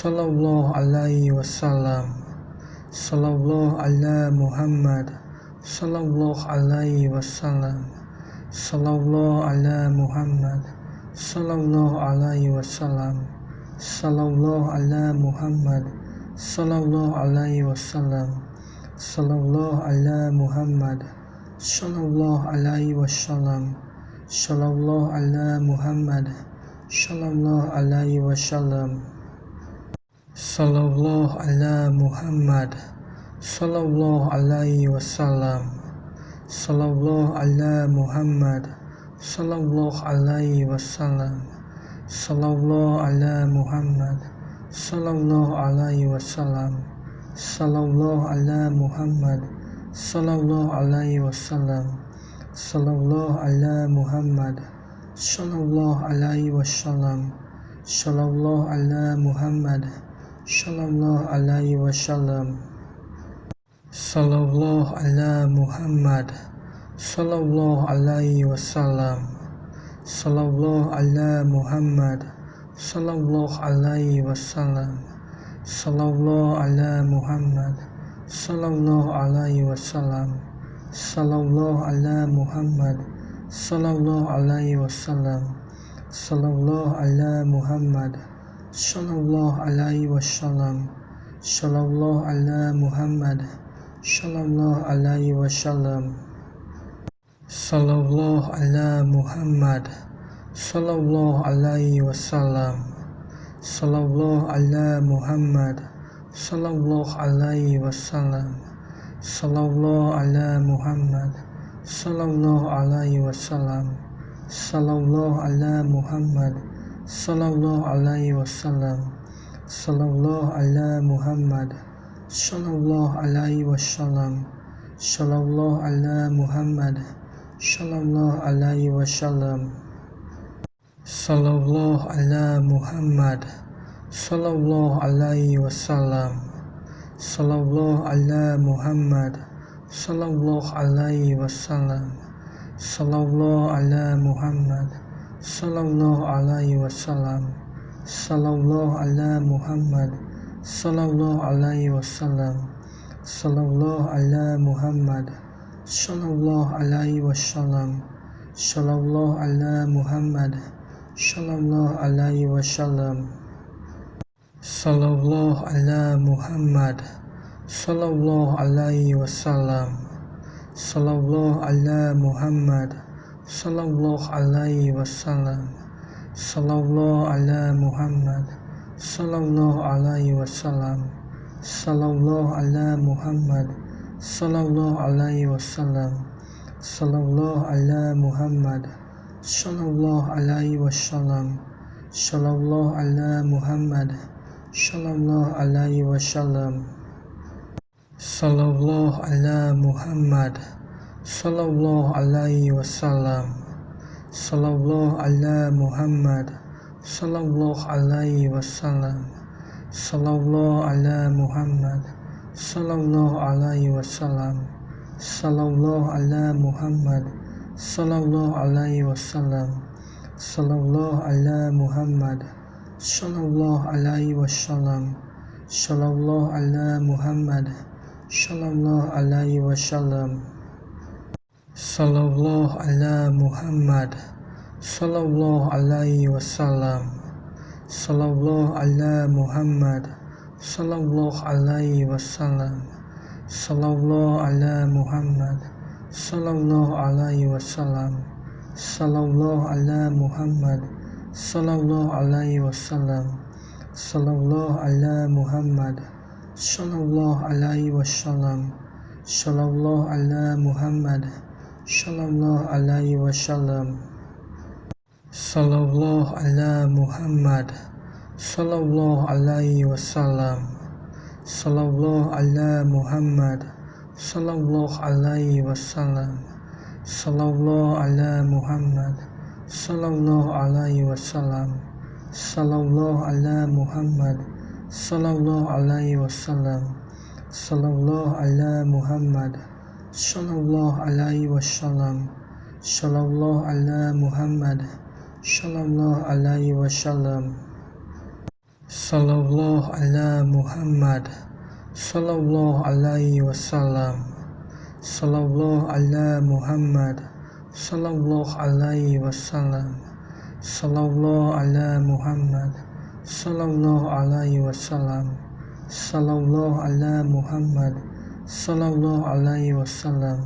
[SPEAKER 1] sallallahu alaihi wasallam, sallallahu ala Muhammad, sallallahu alaihi wasallam, sallallahu ala Muhammad, sallallahu alaihi wasallam, sallallahu ala Muhammad, sallallahu alaihi wasallam, sallallahu ala Muhammad, sallallahu alaihi wasallam, sallallahu ala Muhammad, sallallahu alaihi wasallam, sallallahu ala Muhammad, sallallahu alaihi wasallam, sallallahu ala Muhammad, sallallahu alaihi wasallam, sallallahu ala Muhammad, sallallahu alaihi wasallam, sallallahu ala Muhammad, sallallahu alaihi wasallam, sallallahu ala Muhammad, sallallahu alaihi wasallam, sallallahu ala Muhammad, sallallahu alaihi wasallam, sallallahu ala Muhammad, sallallahu alaihi wasallam, sallallahu ala Muhammad, sallallahu alaihi wasallam, sallallahu ala Muhammad, sallallahu alaihi wasallam, sallallahu ala Muhammad, sallallahu alaihi wasallam, sallallahu ala Muhammad, sallallahu alaihi wasallam, sallallahu ala Muhammad, sallallahu alaihi wasallam, sallallahu ala Muhammad, sallallahu alaihi wasallam, sallallahu ala Muhammad, sallallahu alaihi wasallam, sallallahu ala Muhammad, sallallahu alaihi wasallam, sallallahu ala Muhammad, sallallahu alaihi wasallam, sallallahu ala Muhammad, sallallahu alaihi wasallam, sallallahu ala Muhammad, sallallahu alaihi wasallam, sallallahu ala Muhammad, sallallahu alaihi wasallam, sallallahu ala Muhammad, sallallahu alaihi wasallam, sallallahu ala Muhammad, sallallahu alaihi wasallam, sallallahu ala Muhammad, sallallahu alaihi wasallam, sallallahu ala Muhammad, sallallahu alaihi wasallam, sallallahu ala Muhammad, sallallahu alaihi wasallam, sallallahu ala Muhammad, sallallahu alaihi wasallam, sallallahu ala Muhammad, sallallahu alaihi wasallam, sallallahu ala Muhammad, sallallahu alaihi wasallam, sallallahu ala Muhammad, sallallahu alaihi wasallam, sallallahu ala Muhammad, sallallahu alaihi wasallam, sallallahu ala Muhammad, sallallahu alaihi wasallam, sallallahu ala Muhammad, sallallahu alaihi wasallam, sallallahu ala Muhammad, sallallahu alaihi wasallam, sallallahu ala Muhammad, sallallahu alaihi wasallam, sallallahu ala Muhammad, sallallahu alaihi wasallam, sallallahu ala Muhammad, sallallahu alaihi wasallam, sallallahu ala Muhammad, sallallahu alaihi wasallam, sallallahu ala Muhammad, sallallahu alaihi wasallam, sallallahu ala Muhammad, sallallahu alaihi wasallam, sallallahu ala Muhammad, sallallahu alaihi wasallam, sallallahu ala Muhammad, sallallahu alaihi wasallam, sallallahu ala Muhammad, sallallahu alaihi wasallam, sallallahu ala Muhammad, sallallahu alaihi wasallam, sallallahu ala Muhammad, sallallahu alaihi wasallam, sallallahu ala Muhammad, sallallahu alaihi wasallam, sallallahu ala Muhammad, sallallahu alaihi wasallam, sallallahu ala Muhammad, sallallahu alaihi wasallam, sallallahu ala Muhammad, sallallahu alaihi wasallam, sallallahu ala Muhammad, sallallahu alaihi wasallam, sallallahu ala Muhammad, sallallahu alaihi wasallam, sallallahu ala Muhammad, sallallahu alaihi wasallam, sallallahu ala Muhammad, sallallahu alaihi wasallam,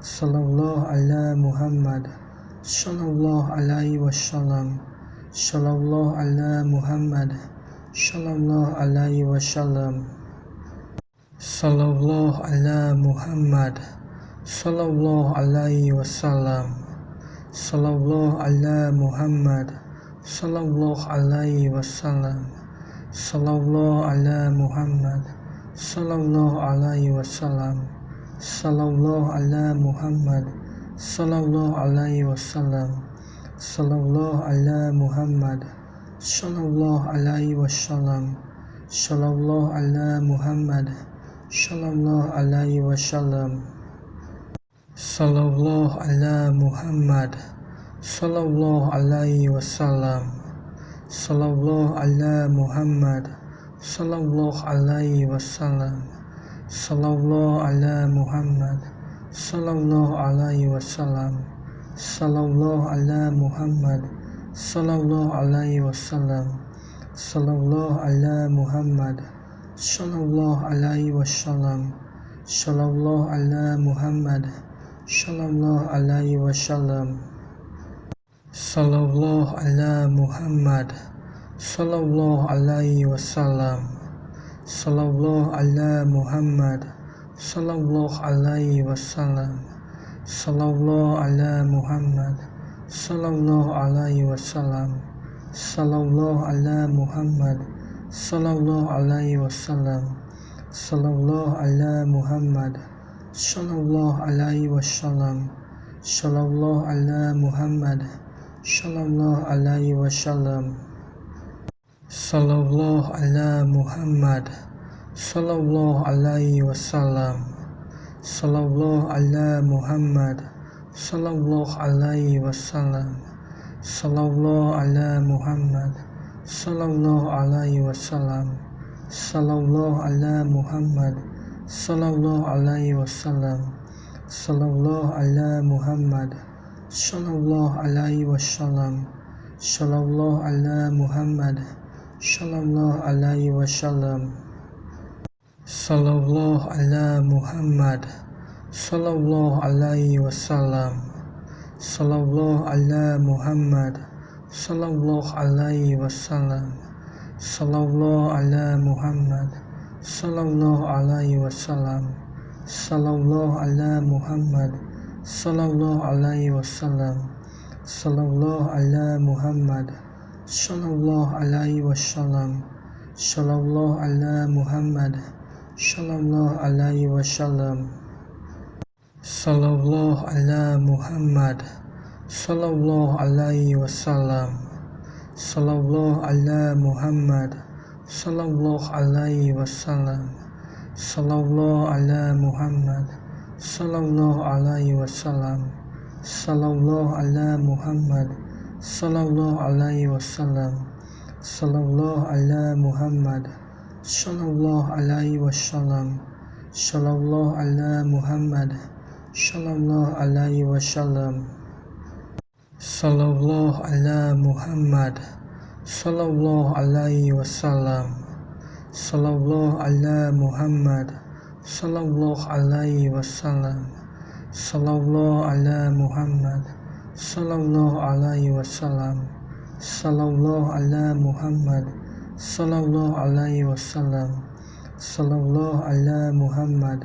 [SPEAKER 1] sallallahu ala Muhammad, sallallahu alaihi wasallam, sallallahu ala Muhammad, sallallahu alaihi wasallam, sallallahu ala Muhammad, sallallahu alaihi wasallam, sallallahu ala Muhammad, sallallahu alaihi wasallam, sallallahu ala Muhammad, sallallahu alaihi wasallam, sallallahu ala Muhammad, sallallahu alaihi wasallam, sallallahu ala Muhammad, sallallahu alaihi wasallam, sallallahu ala Muhammad, sallallahu alaihi wasallam, sallallahu ala Muhammad, sallallahu alaihi wasallam, sallallahu ala Muhammad, sallallahu alaihi wasallam, Sallallahu ala Muhammad. Sallallahu alaihi wasallam. Sallallahu ala Muhammad. Sallallahu alaihi wasallam. Sallallahu ala Muhammad. Sallallahu alaihi wasallam. Sallallahu ala Muhammad. Sallallahu alaihi wasallam. Sallallahu ala Muhammad. Sallallahu alaihi wasallam. Sallallahu ala Muhammad. Sallallahu alaihi wasallam. Sallallahu ala Muhammad. Sallallahu alaihi wasallam. Sallallahu ala Muhammad. Sallallahu alaihi wasallam. Sallallahu ala Muhammad. Sallallahu alaihi wasallam. Sallallahu ala Muhammad. Sallallahu alaihi wasallam. Sallallahu ala Muhammad. Sallallahu alaihi wasallam. Sallallahu ala Muhammad. Sallallahu alaihi wasallam. Sallallahu ala Muhammad. Sallallahu alaihi wasallam. Sallallahu ala Muhammad. Sallallahu alaihi wasallam. Sallallahu ala Muhammad. Sallallahu alaihi wasallam. Sallallahu ala Muhammad. Sallallahu alaihi wasallam. Sallallahu ala Muhammad. Sallallahu alaihi wasallam. Sallallahu ala Muhammad. Sallallahu alaihi wasallam. Sallallahu ala Muhammad. Sallallahu alaihi wasallam. Sallallahu ala Muhammad. Sallallahu alaihi wasallam. Sallallahu ala Muhammad. Sallallahu alaihi wasallam. Sallallahu ala Muhammad. Sallallahu alaihi wasallam. Sallallahu ala Muhammad. Sallallahu alaihi wasallam. Sallallahu ala Muhammad. Sallallahu alaihi wasallam. Sallallahu ala Muhammad. Sallallahu alaihi wasallam. Sallallahu ala Muhammad. Sallallahu alaihi wasallam. Sallallahu ala Muhammad. Sallallahu alaihi wasallam. Sallallahu ala Muhammad. Sallallahu alaihi wasallam. Sallallahu ala Muhammad. Sallallahu alaihi wasallam. Sallallahu ala Muhammad. Sallallahu alaihi wasallam. Sallallahu ala Muhammad. Sallallahu alaihi wasallam. Sallallahu ala Muhammad. Sallallahu alaihi wasallam. Sallallahu ala Muhammad. Sallallahu alaihi wasallam. Sallallahu ala Muhammad.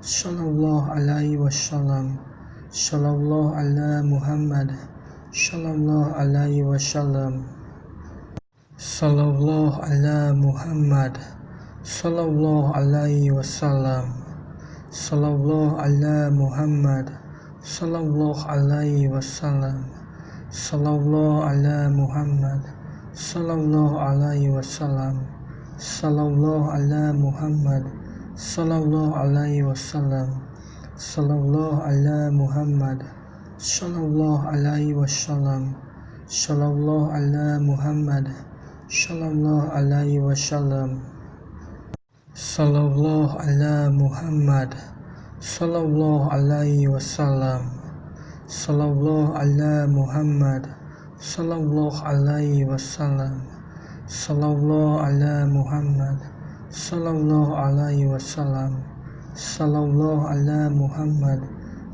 [SPEAKER 1] Sallallahu alaihi wasallam. Sallallahu ala Muhammad. Sallallahu alaihi wasallam. Sallallahu ala Muhammad. Sallallahu alaihi wasallam. Sallallahu ala Muhammad. Sallallahu alaihi wasallam. Sallallahu ala Muhammad. Sallallahu alaihi wasallam. Sallallahu ala Muhammad. Sallallahu alaihi wasallam. Sallallahu ala Muhammad. Sallallahu alaihi wasallam. Sallallahu ala Muhammad. Sallallahu alaihi wasallam. Sallallahu ala Muhammad. Sallallahu alaihi wasallam. Sallallahu ala Muhammad. Sallallahu alaihi wasallam. Sallallahu ala Muhammad.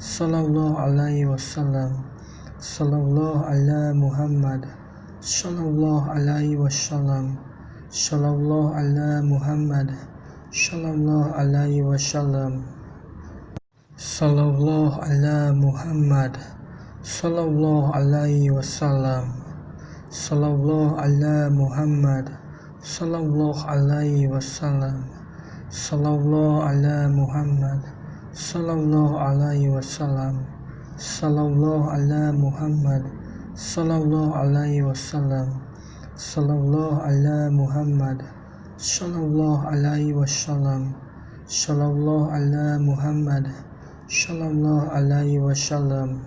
[SPEAKER 1] Sallallahu alaihi wasallam. Sallallahu ala Muhammad. Sallallahu alaihi wasallam. Sallallahu ala Muhammad. Sallallahu alaihi wasallam. Sallallahu ala Muhammad. Sallallahu alaihi wasallam. Sallallahu ala Muhammad. Sallallahu alaihi wasallam. Sallallahu ala Muhammad. Sallallahu alaihi wasallam. Sallallahu ala Muhammad. Sallallahu alaihi wasallam. Sallallahu ala Muhammad. Sallallahu alaihi wasallam. Sallallahu ala Muhammad. Sallallahu alaihi wasallam.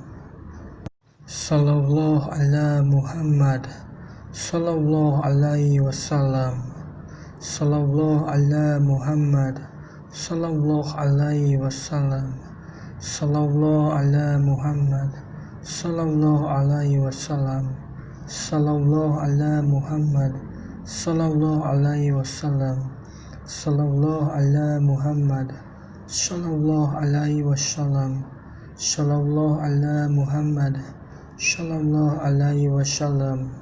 [SPEAKER 1] Sallallahu ala Muhammad. Sallallahu alaihi wasallam. Sallallahu ala Muhammad. sallallahu alaihi wasallam, sallallahu ala Muhammad, sallallahu alaihi wasallam, sallallahu ala Muhammad, sallallahu alaihi wasallam, sallallahu ala Muhammad, sallallahu alaihi wasallam, sallallahu ala Muhammad, sallallahu alaihi wasallam,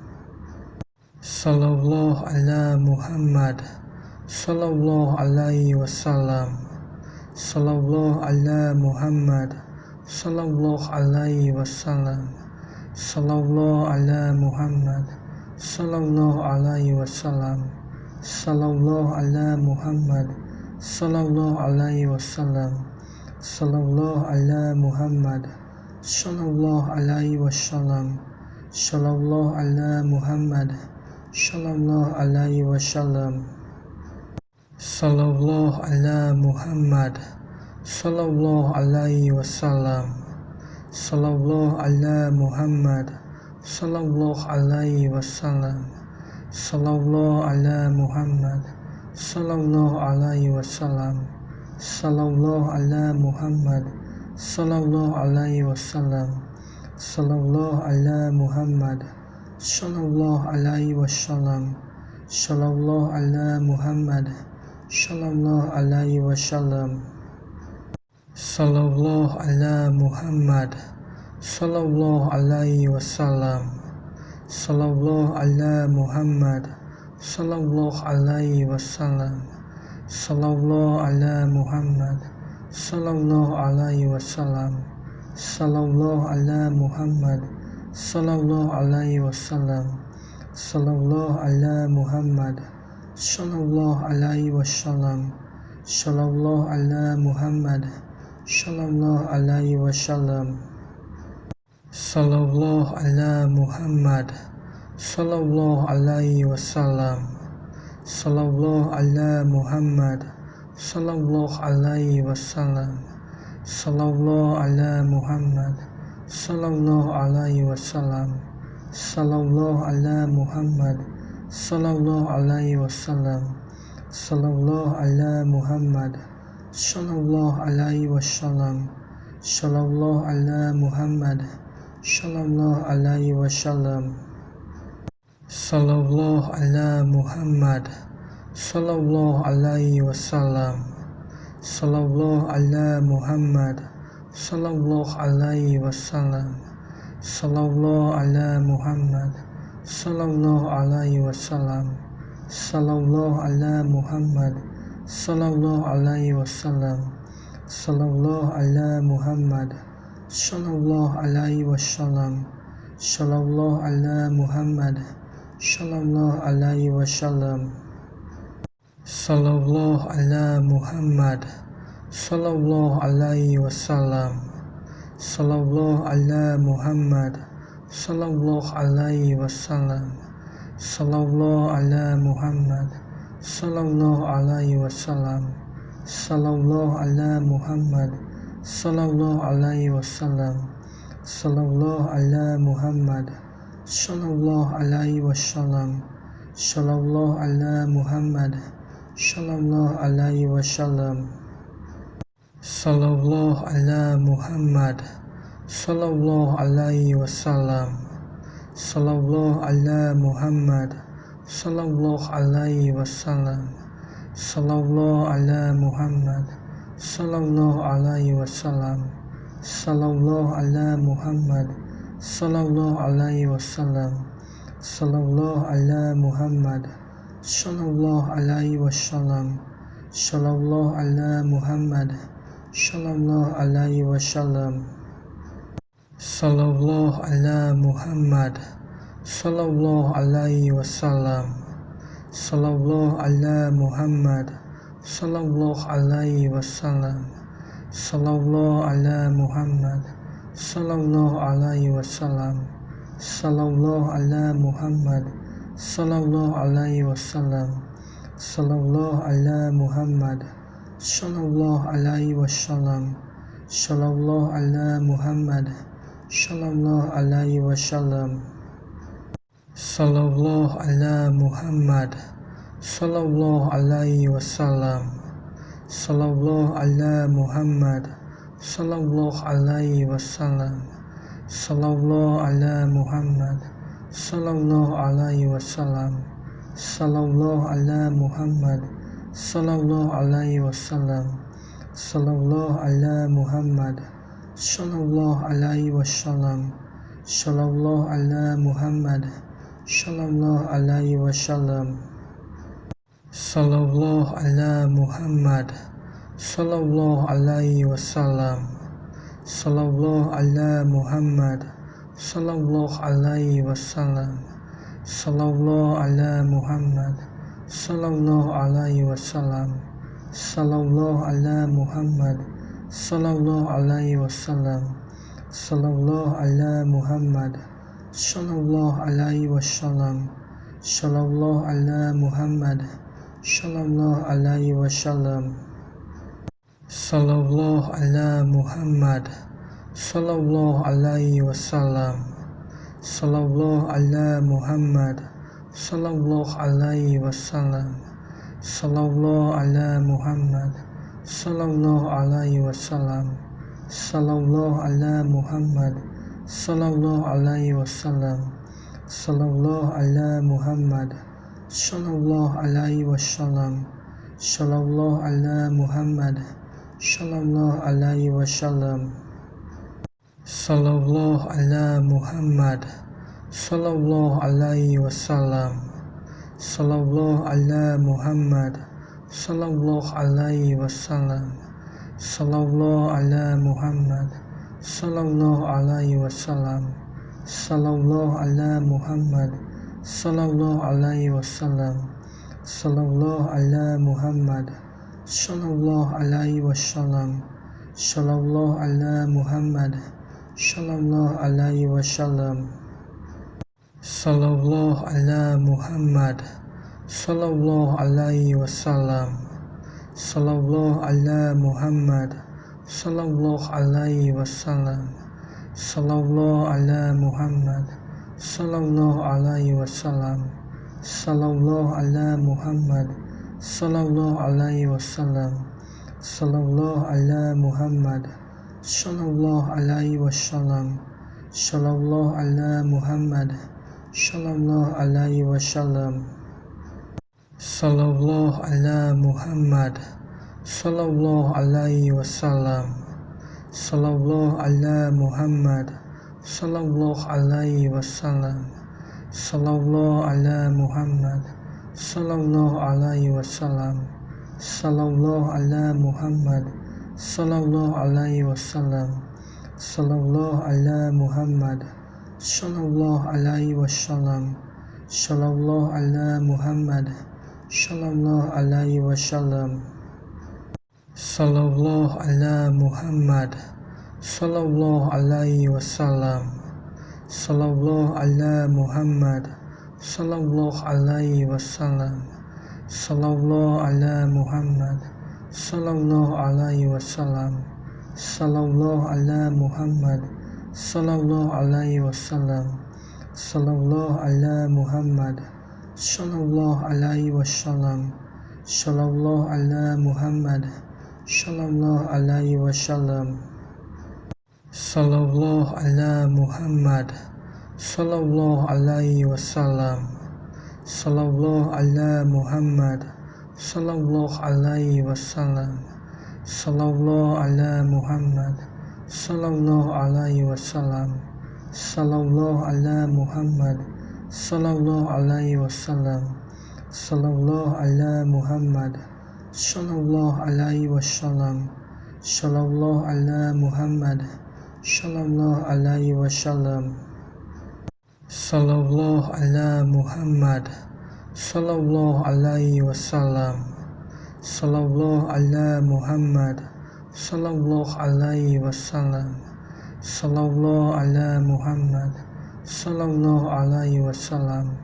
[SPEAKER 1] sallallahu ala Muhammad, sallallahu alaihi wasallam, sallallahu ala Muhammad, sallallahu alaihi wasallam, sallallahu ala Muhammad, sallallahu alaihi wasallam, sallallahu ala Muhammad, sallallahu alaihi wasallam, sallallahu ala Muhammad, sallallahu alaihi wasallam, sallallahu ala Muhammad, sallallahu alaihi wasallam, sallallahu ala Muhammad, sallallahu alaihi wasallam, sallallahu ala Muhammad, sallallahu alaihi wasallam, sallallahu ala Muhammad, sallallahu alaihi wasallam, sallallahu ala Muhammad, sallallahu alaihi wasallam, sallallahu ala Muhammad, sallallahu alaihi wasallam, sallallahu ala Muhammad, sallallahu alaihi wasallam, sallallahu ala Muhammad, sallallahu alaihi wasallam, sallallahu ala Muhammad, sallallahu alaihi wasallam, sallallahu ala Muhammad, sallallahu alaihi wasallam, sallallahu ala Muhammad, sallallahu alaihi wasallam, sallallahu ala Muhammad, sallallahu alaihi wasallam, sallallahu ala Muhammad, sallallahu alaihi wasallam, sallallahu ala Muhammad, sallallahu alaihi wasallam, sallallahu ala Muhammad, sallallahu alaihi wasallam, sallallahu ala Muhammad, sallallahu alaihi wasallam, sallallahu ala Muhammad, sallallahu alaihi wasallam, sallallahu ala Muhammad, sallallahu alaihi wasallam, sallallahu ala Muhammad, sallallahu alaihi wasallam, sallallahu ala Muhammad, sallallahu alaihi wasallam, sallallahu ala Muhammad, sallallahu alaihi wasallam, sallallahu ala Muhammad, sallallahu alaihi wasallam, sallallahu ala Muhammad, sallallahu alaihi wasallam, sallallahu ala Muhammad, sallallahu alaihi wasallam, sallallahu ala Muhammad, sallallahu alaihi wasallam, sallallahu ala Muhammad, sallallahu alaihi wasallam, sallallahu ala Muhammad, sallallahu alaihi wasallam, sallallahu ala Muhammad, sallallahu alaihi wasallam, sallallahu ala Muhammad, sallallahu alaihi wasallam, sallallahu ala Muhammad, sallallahu alaihi wasallam, sallallahu ala Muhammad, sallallahu alaihi wasallam, sallallahu ala Muhammad, sallallahu alaihi wasallam, sallallahu ala Muhammad, sallallahu alaihi wasallam, sallallahu ala Muhammad, sallallahu alaihi wasallam, sallallahu ala Muhammad, sallallahu alaihi wasallam, sallallahu ala Muhammad, sallallahu alaihi wasallam, sallallahu ala Muhammad, sallallahu alaihi wasallam, sallallahu ala Muhammad, sallallahu alaihi wasallam, sallallahu ala Muhammad, sallallahu alaihi wasallam, sallallahu ala Muhammad, sallallahu alaihi wasallam, sallallahu ala Muhammad, sallallahu alaihi wasallam, sallallahu ala Muhammad, sallallahu alaihi wasallam, sallallahu ala Muhammad, sallallahu alaihi wasallam, sallallahu ala Muhammad, sallallahu alaihi wasallam, sallallahu ala Muhammad, sallallahu alaihi wasallam, sallallahu ala Muhammad, sallallahu alaihi wasallam, sallallahu ala Muhammad, sallallahu alaihi wasallam, sallallahu ala Muhammad, sallallahu alaihi wasallam, sallallahu ala Muhammad, sallallahu alaihi wasallam, sallallahu ala Muhammad, sallallahu alaihi wasallam, sallallahu ala Muhammad, sallallahu alaihi wasallam, sallallahu ala Muhammad, sallallahu alaihi wasallam, sallallahu ala Muhammad, sallallahu alaihi wasallam, sallallahu ala Muhammad, sallallahu alaihi wasallam, sallallahu ala Muhammad, sallallahu alaihi wasallam, sallallahu ala Muhammad, sallallahu alaihi wasallam, sallallahu ala Muhammad, sallallahu alaihi wasallam, sallallahu ala Muhammad, sallallahu alaihi wasallam, sallallahu ala Muhammad, sallallahu alaihi wasallam, sallallahu ala Muhammad, sallallahu alaihi wasallam, sallallahu ala Muhammad, sallallahu alaihi wasallam, sallallahu ala Muhammad, sallallahu alaihi wasallam, sallallahu ala Muhammad, sallallahu alaihi wasallam, sallallahu ala Muhammad, sallallahu alaihi wasallam, sallallahu ala Muhammad, sallallahu alaihi wasallam, sallallahu ala Muhammad, sallallahu alaihi wasallam, sallallahu ala Muhammad, sallallahu alaihi wasallam, sallallahu ala Muhammad, sallallahu alaihi wasallam, sallallahu ala Muhammad, sallallahu alaihi wasallam, sallallahu ala Muhammad, sallallahu alaihi wasallam, sallallahu ala Muhammad, sallallahu alaihi wasallam, sallallahu ala Muhammad, sallallahu alaihi wasallam, sallallahu ala Muhammad, sallallahu alaihi wasallam, sallallahu ala Muhammad, sallallahu alaihi wasallam, sallallahu ala Muhammad, sallallahu alaihi wasallam, sallallahu ala Muhammad, sallallahu alaihi wasallam, sallallahu ala Muhammad, sallallahu alaihi wasallam, sallallahu ala Muhammad, sallallahu alaihi wasallam, sallallahu ala Muhammad, sallallahu alaihi wasallam, sallallahu ala Muhammad, sallallahu alaihi wasallam, sallallahu ala Muhammad, sallallahu alaihi wasallam, sallallahu ala Muhammad, sallallahu alaihi wasallam, sallallahu ala Muhammad, sallallahu alaihi wasallam, sallallahu ala Muhammad, sallallahu alaihi wasallam, sallallahu ala Muhammad, sallallahu alaihi wasallam, sallallahu ala Muhammad, sallallahu alaihi wasallam, sallallahu ala Muhammad, sallallahu alaihi wasallam, sallallahu ala Muhammad, sallallahu alaihi wasallam, sallallahu ala Muhammad, sallallahu alaihi wasallam, sallallahu ala Muhammad, sallallahu alaihi wasallam, sallallahu ala Muhammad, sallallahu alaihi wasallam, sallallahu ala Muhammad, sallallahu alaihi wasallam, sallallahu ala Muhammad, sallallahu alaihi wasallam, sallallahu ala Muhammad, sallallahu alaihi wasallam,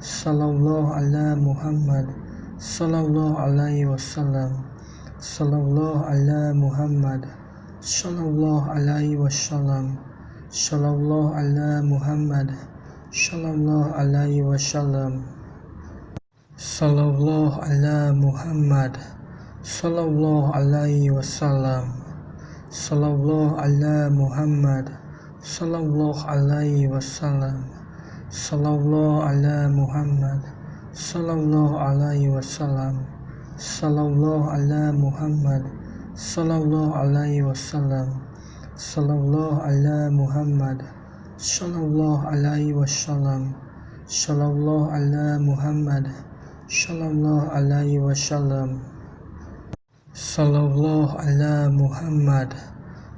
[SPEAKER 1] sallallahu ala Muhammad, sallallahu alaihi wasallam, sallallahu ala Muhammad, sallallahu alaihi wasallam, sallallahu ala Muhammad, sallallahu alaihi wasallam, sallallahu ala Muhammad, sallallahu alaihi wasallam, sallallahu ala Muhammad, sallallahu alaihi wasallam, sallallahu ala Muhammad, sallallahu alaihi wasallam, sallallahu ala Muhammad, sallallahu alaihi wasallam, sallallahu ala Muhammad, sallallahu alaihi wasallam, sallallahu ala Muhammad, sallallahu alaihi wasallam, sallallahu ala Muhammad,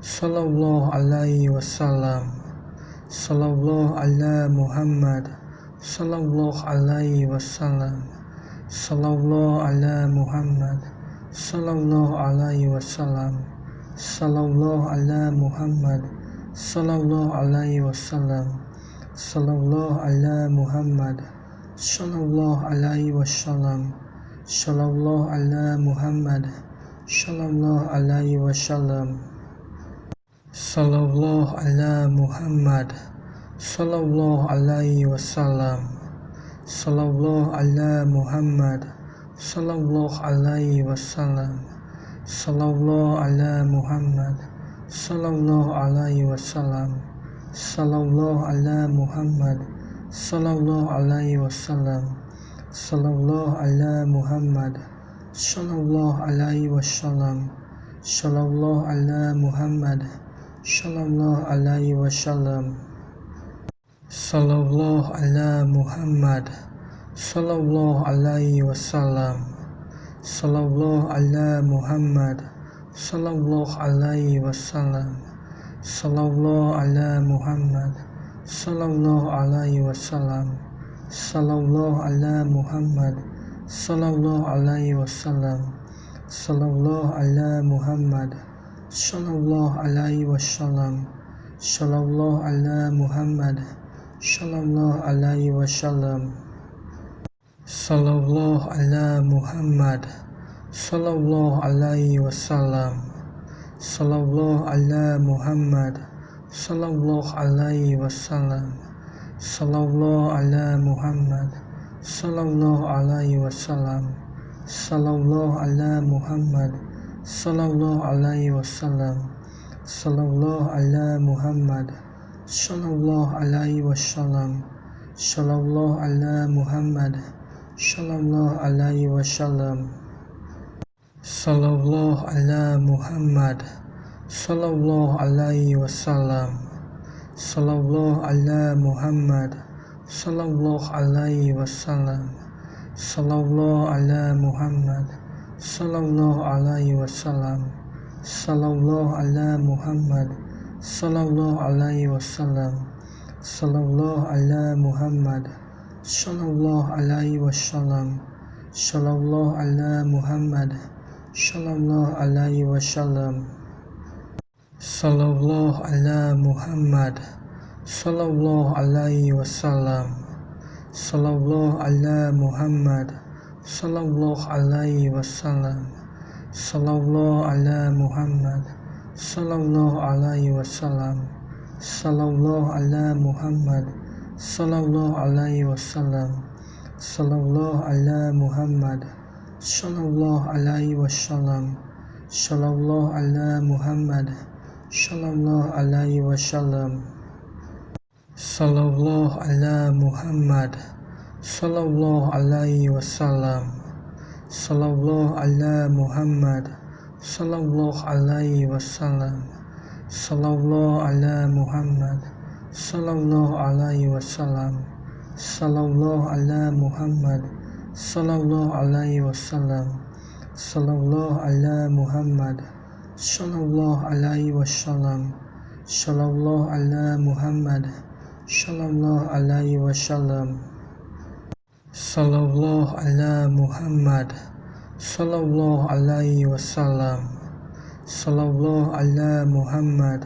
[SPEAKER 1] sallallahu alaihi wasallam, sallallahu ala Muhammad, sallallahu alaihi wasallam, sallallahu ala Muhammad, sallallahu alaihi wasallam, sallallahu ala Muhammad, sallallahu alaihi wasallam, sallallahu ala Muhammad, sallallahu alaihi wasallam, sallallahu ala Muhammad, sallallahu alaihi wasallam, sallallahu ala Muhammad, sallallahu alaihi wasallam, sallallahu ala Muhammad, sallallahu alaihi wasallam, sallallahu ala Muhammad, sallallahu alaihi wasallam, sallallahu ala Muhammad, sallallahu alaihi wasallam, sallallahu ala Muhammad, sallallahu alaihi wasallam, sallallahu ala Muhammad, sallallahu alaihi wasallam, sallallahu ala Muhammad, sallallahu alaihi wasallam, sallallahu ala Muhammad, sallallahu alaihi wasallam, sallallahu ala Muhammad, sallallahu alaihi wasallam, sallallahu ala Muhammad, sallallahu alaihi wasallam, sallallahu ala Muhammad, sallallahu alaihi wasallam, sallallahu ala Muhammad, sallallahu alaihi wasallam, sallallahu ala Muhammad, sallallahu alaihi wasallam, sallallahu ala Muhammad, sallallahu alaihi wasallam, sallallahu ala Muhammad, sallallahu alaihi wasallam, sallallahu ala Muhammad, sallallahu alaihi wasallam, sallallahu ala Muhammad, sallallahu alaihi wasallam, sallallahu ala Muhammad, sallallahu alaihi wasallam, sallallahu ala Muhammad, sallallahu alaihi wasallam, sallallahu ala Muhammad, sallallahu alaihi wasallam, sallallahu ala Muhammad, sallallahu alaihi wasallam, sallallahu ala Muhammad, sallallahu alaihi wasallam, sallallahu ala Muhammad, sallallahu alaihi wasallam, sallallahu ala Muhammad, sallallahu alaihi wasallam, sallallahu ala Muhammad, sallallahu alaihi wasallam, sallallahu ala Muhammad, sallallahu alaihi wasallam, sallallahu ala Muhammad, sallallahu alaihi wasallam, sallallahu ala Muhammad, sallallahu alaihi wasallam, sallallahu ala Muhammad, sallallahu alaihi wasallam, sallallahu ala Muhammad, sallallahu alaihi wasallam, sallallahu ala Muhammad, sallallahu alaihi wasallam, sallallahu ala Muhammad, sallallahu alaihi wasallam, sallallahu ala Muhammad, sallallahu alaihi wasallam, sallallahu ala Muhammad, sallallahu alaihi wasallam, sallallahu ala Muhammad, sallallahu alaihi wasallam, sallallahu ala Muhammad, sallallahu alaihi wasallam, sallallahu ala Muhammad, sallallahu alaihi wasallam, sallallahu ala Muhammad,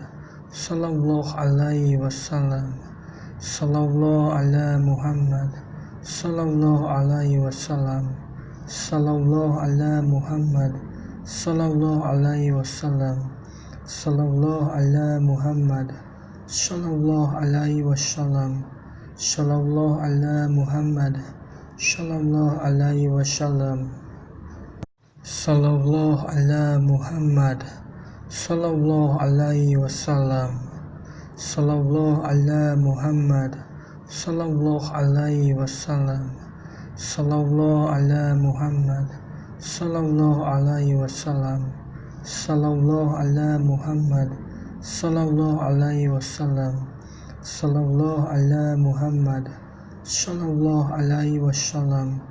[SPEAKER 1] sallallahu alaihi wasallam, sallallahu ala Muhammad, sallallahu alaihi wasallam, sallallahu ala Muhammad, sallallahu alaihi wasallam, sallallahu ala Muhammad, sallallahu alaihi wasallam, sallallahu ala Muhammad, sallallahu alaihi wasallam, Sallallahu ala Muhammad sallallahu alaihi wasallam. Sallallahu ala Muhammad sallallahu alaihi wasallam. Sallallahu ala Muhammad sallallahu alaihi wasallam. Sallallahu ala Muhammad sallallahu alaihi wasallam. Sallallahu ala Muhammad sallallahu alaihi wasallam.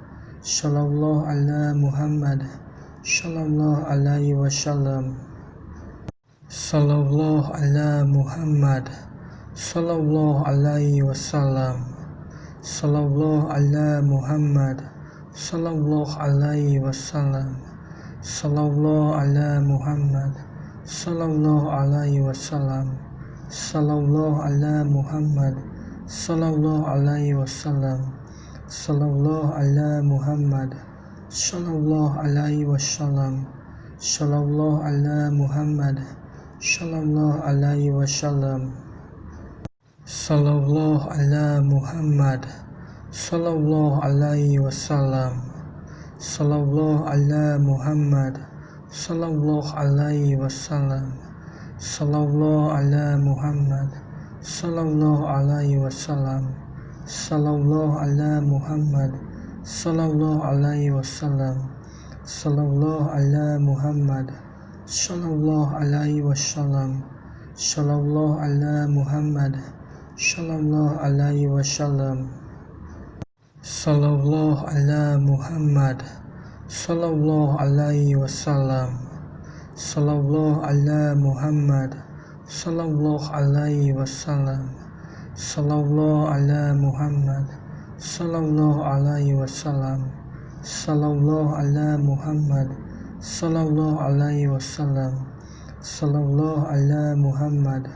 [SPEAKER 1] Sallallahu ala Muhammad sallallahu alaihi wasallam. Sallallahu ala Muhammad sallallahu alaihi wasallam. Sallallahu ala Muhammad sallallahu alaihi wasallam. Sallallahu ala Muhammad sallallahu alaihi wasallam. Sallallahu ala Muhammad sallallahu alaihi wasallam. Sallallahu ala Muhammad sallallahu alaihi wasallam. Sallallahu ala Muhammad sallallahu alaihi wasallam. Sallallahu ala Muhammad sallallahu alaihi wasallam. Sallallahu ala Muhammad sallallahu alaihi wasallam. Sallallahu ala Muhammad sallallahu alaihi wasallam. Sallallahu ala Muhammad sallallahu alaihi wasallam. Sallallahu ala Muhammad sallallahu alaihi wasallam. Sallallahu ala Muhammad sallallahu alaihi wasallam. Sallallahu ala Muhammad sallallahu alaihi wasallam. Sallallahu ala Muhammad sallallahu alaihi wasallam. Sallallahu ala Muhammad sallallahu alaihi wasallam. Sallallahu ala Muhammad sallallahu alaihi wasallam. Sallallahu ala Muhammad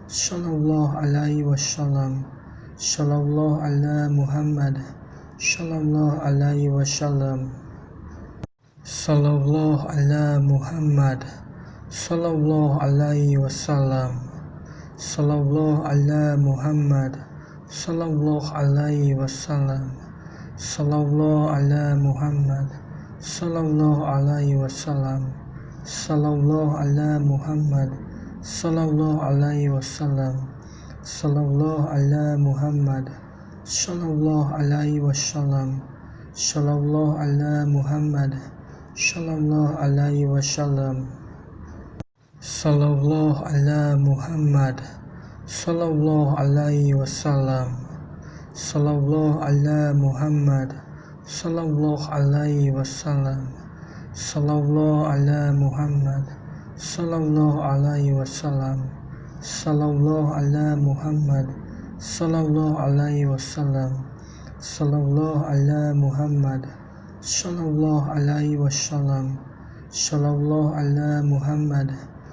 [SPEAKER 1] sallallahu alaihi wasallam. Sallallahu ala Muhammad sallallahu alaihi wasallam. Sallallahu ala Muhammad sallallahu alaihi wasallam. Sallallahu ala Muhammad sallallahu alaihi wasallam. Sallallahu ala Muhammad sallallahu alaihi wasallam. Sallallahu ala Muhammad sallallahu alaihi wasallam. Sallallahu ala Muhammad sallallahu alaihi wasallam. Sallallahu ala Muhammad sallallahu alaihi wasallam. Sallallahu ala Muhammad sallallahu alaihi wasallam. Sallallahu ala Muhammad sallallahu alaihi wasallam. Sallallahu ala Muhammad sallallahu alaihi wasallam. Sallallahu ala Muhammad sallallahu alaihi wasallam. Sallallahu ala Muhammad sallallahu alaihi wasallam. Sallallahu ala Muhammad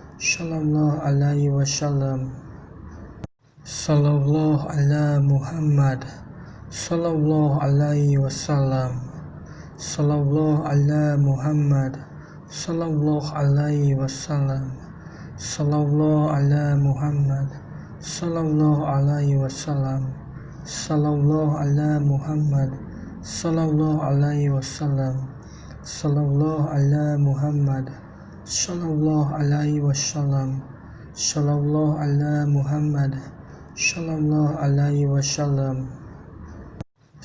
[SPEAKER 1] sallallahu alaihi wasallam. Sallallahu ala Muhammad sallallahu alaihi wasallam. Sallallahu ala Muhammad sallallahu alaihi wasallam. Sallallahu ala Muhammad sallallahu alaihi wasallam. Sallallahu ala Muhammad sallallahu alaihi wasallam. Sallallahu ala Muhammad sallallahu alaihi wasallam. Sallallahu ala Muhammad sallallahu alaihi wasallam.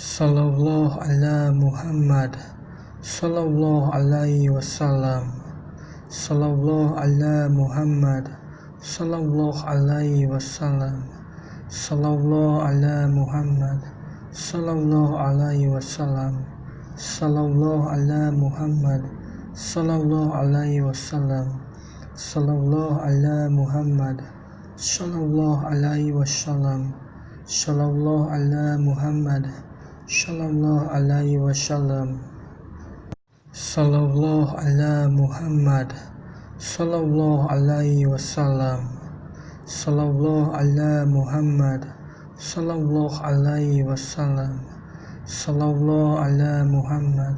[SPEAKER 1] Sallallahu ala Muhammad sallallahu alaihi wasallam. Sallallahu ala Muhammad sallallahu alaihi wasallam. Sallallahu ala Muhammad sallallahu alaihi wasallam. Sallallahu ala Muhammad sallallahu alaihi wasallam. Sallallahu ala Muhammad sallallahu alaihi wasallam. Sallallahu ala Muhammad sallallahu alaihi wasallam. Sallallahu ala Muhammad sallallahu alaihi wasallam. Sallallahu ala Muhammad sallallahu alaihi wasallam. Sallallahu ala Muhammad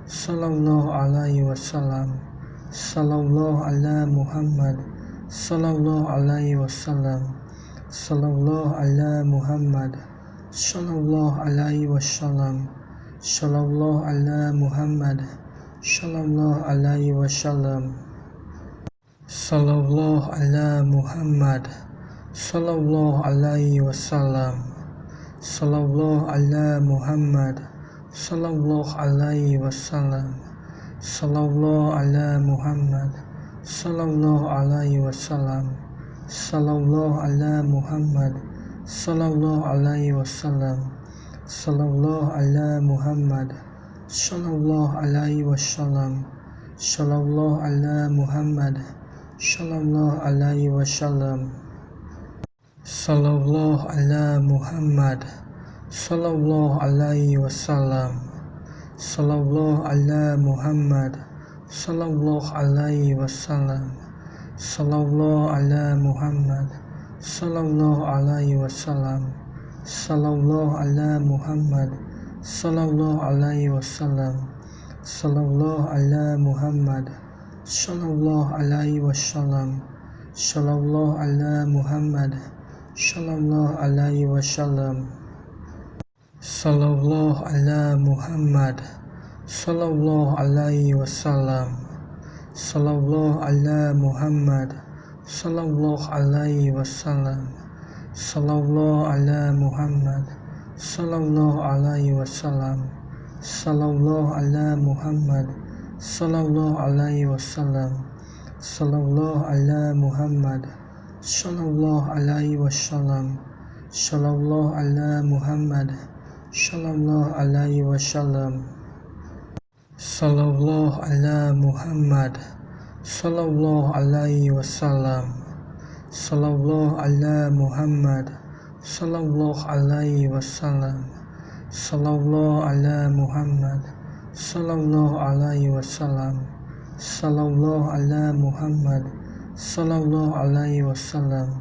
[SPEAKER 1] sallallahu alaihi wasallam. Sallallahu ala Muhammad sallallahu alaihi wasallam. Sallallahu ala Muhammad sallallahu alaihi wasallam. Sallallahu ala Muhammad sallallahu alaihi wasallam. Sallallahu ala Muhammad, sallallahu alaihi wasallam. Sallallahu ala Muhammad, sallallahu alaihi wasallam. Sallallahu ala Muhammad, sallallahu alaihi wasallam. Sallallahu ala Muhammad, sallallahu alaihi wasallam. Sallallahu ala Muhammad, sallallahu alaihi wasallam. Sallallahu ala Muhammad, sallallahu alaihi wasallam. Sallallahu ala Muhammad, sallallahu alaihi wasallam. Sallallahu ala Muhammad, sallallahu alaihi wasallam. Sallallahu ala Muhammad, sallallahu alaihi wasallam. Sallallahu ala Muhammad, sallallahu alaihi wasallam. Sallallahu ala Muhammad, sallallahu alaihi wasallam. Sallallahu ala Muhammad, sallallahu alaihi wasallam. Sallallahu ala Muhammad, sallallahu alaihi wasallam. Sallallahu ala Muhammad, sallallahu alaihi wasallam. Sallallahu ala Muhammad, sallallahu alaihi wasallam. Sallallahu ala Muhammad, sallallahu alaihi wasallam. Sallallahu ala Muhammad, sallallahu alaihi wasallam. Sallallahu ala Muhammad, sallallahu alaihi wasallam. Sallallahu ala Muhammad, sallallahu alaihi wasallam. Sallallahu ala Muhammad, sallallahu alaihi wasallam. Sallallahu ala Muhammad, sallallahu alaihi wasallam. Sallallahu ala Muhammad, sallallahu alaihi wasallam.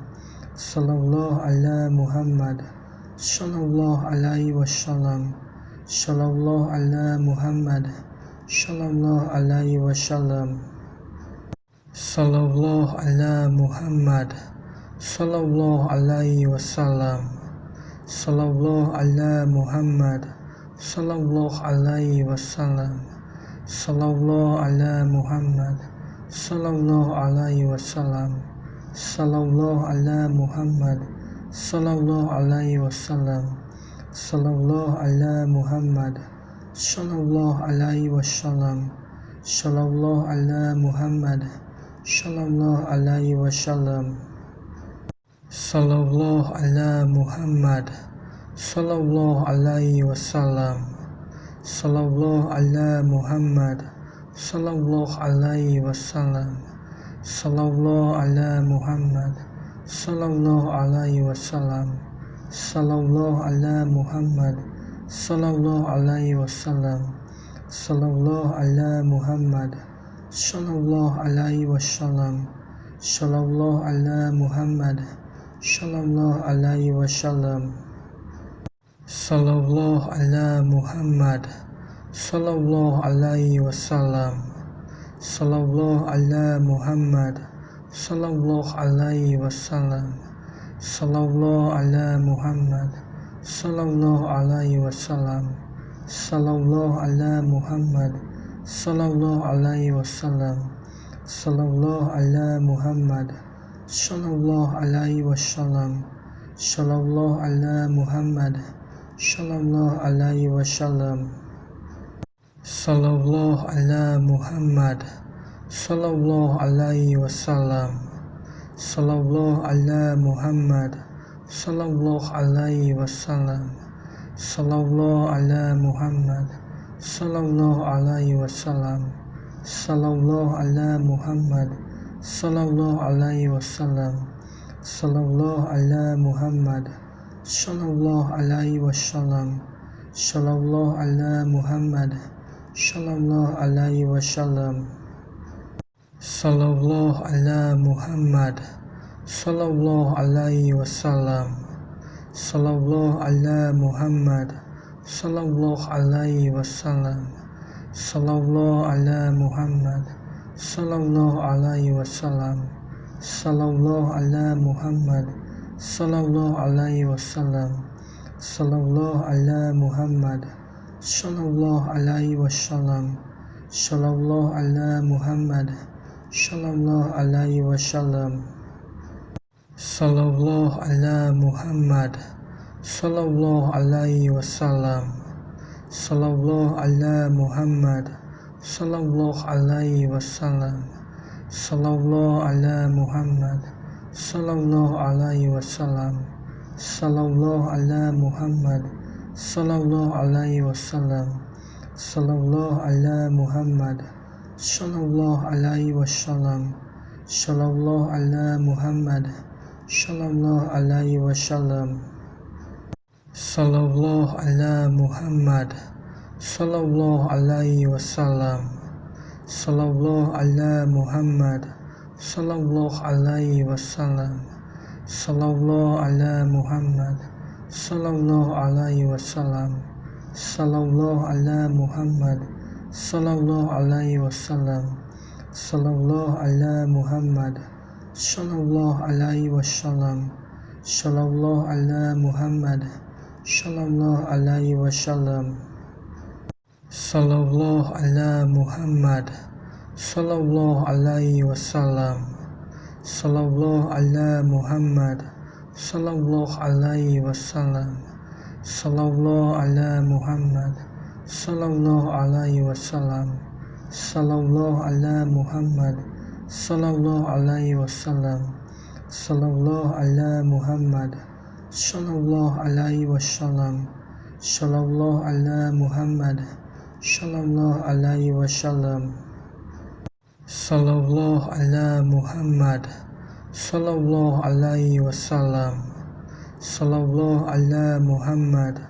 [SPEAKER 1] Sallallahu ala Muhammad, sallallahu alaihi wasallam. Sallallahu ala Muhammad, sallallahu alaihi wasallam. Sallallahu ala Muhammad, sallallahu alaihi wasallam. Sallallahu ala Muhammad, sallallahu alaihi wasallam. Sallallahu ala Muhammad, sallallahu alaihi wasallam. Sallallahu ala Muhammad, sallallahu alaihi wasallam. Sallallahu ala Muhammad, sallallahu alaihi wasallam. Sallallahu ala Muhammad, sallallahu alaihi wasallam. Sallallahu ala Muhammad, sallallahu alaihi wasallam. Sallallahu ala Muhammad, sallallahu alaihi wasallam. Sallallahu ala Muhammad, sallallahu alaihi wasallam. Sallallahu ala Muhammad, sallallahu alaihi wasallam. Sallallahu ala Muhammad, sallallahu alaihi wasallam. Sallallahu ala Muhammad, sallallahu alaihi wasallam. Sallallahu ala Muhammad, sallallahu alaihi wasallam. Sallallahu ala Muhammad, sallallahu alaihi wasallam. Sallallahu ala Muhammad, sallallahu alaihi wasallam. Sallallahu ala Muhammad, sallallahu alaihi wasallam. Sallallahu ala Muhammad, sallallahu alaihi wasallam. Sallallahu ala Muhammad, sallallahu alaihi wasallam. Sallallahu ala Muhammad, sallallahu alaihi wasallam. Sallallahu ala Muhammad, sallallahu alaihi wasallam. Sallallahu ala Muhammad, sallallahu alaihi wasallam. Sallallahu ala Muhammad, sallallahu alaihi wasallam. Sallallahu ala Muhammad, sallallahu alaihi wasallam. Sallallahu ala Muhammad, sallallahu alaihi wasallam. Sallallahu ala Muhammad, sallallahu alaihi wasallam. Sallallahu ala Muhammad, sallallahu alaihi wasallam. Sallallahu ala Muhammad, sallallahu alaihi wasallam. Sallallahu ala Muhammad, sallallahu alaihi wasallam. Sallallahu ala Muhammad, sallallahu alaihi wasallam. Sallallahu ala Muhammad. Sallallahu alaihi wasallam. Sallallahu ala Muhammad. Sallallahu alaihi wasallam. Sallallahu ala Muhammad. Sallallahu alaihi wasallam. Sallallahu ala Muhammad. Sallallahu alaihi wasallam. Sallallahu ala Muhammad. Sallallahu alaihi wasallam. Sallallahu ala Muhammad. Sallallahu alaihi wasallam. Sallallahu ala Muhammad. Sallallahu alaihi wasallam. Sallallahu ala Muhammad. Sallallahu alaihi wasallam. Sallallahu ala Muhammad. Sallallahu alaihi wasallam. Sallallahu ala Muhammad. Sallallahu alaihi wasallam. Sallallahu ala Muhammad. Sallallahu alaihi wasallam. Sallallahu ala Muhammad. Sallallahu alaihi wasallam. Sallallahu ala Muhammad. Sallallahu alaihi wasallam. Sallallahu ala Muhammad. Sallallahu alaihi wasallam. Sallallahu ala Muhammad. Sallallahu alaihi wasallam. Sallallahu ala Muhammad. Sallallahu alaihi wasallam. Sallallahu ala Muhammad. Sallallahu alaihi wasallam. Sallallahu ala Muhammad. Sallallahu alaihi wasallam. Sallallahu ala Muhammad. Sallallahu alaihi wasallam. Sallallahu ala Muhammad. Sallallahu alaihi wasallam. Sallallahu ala Muhammad.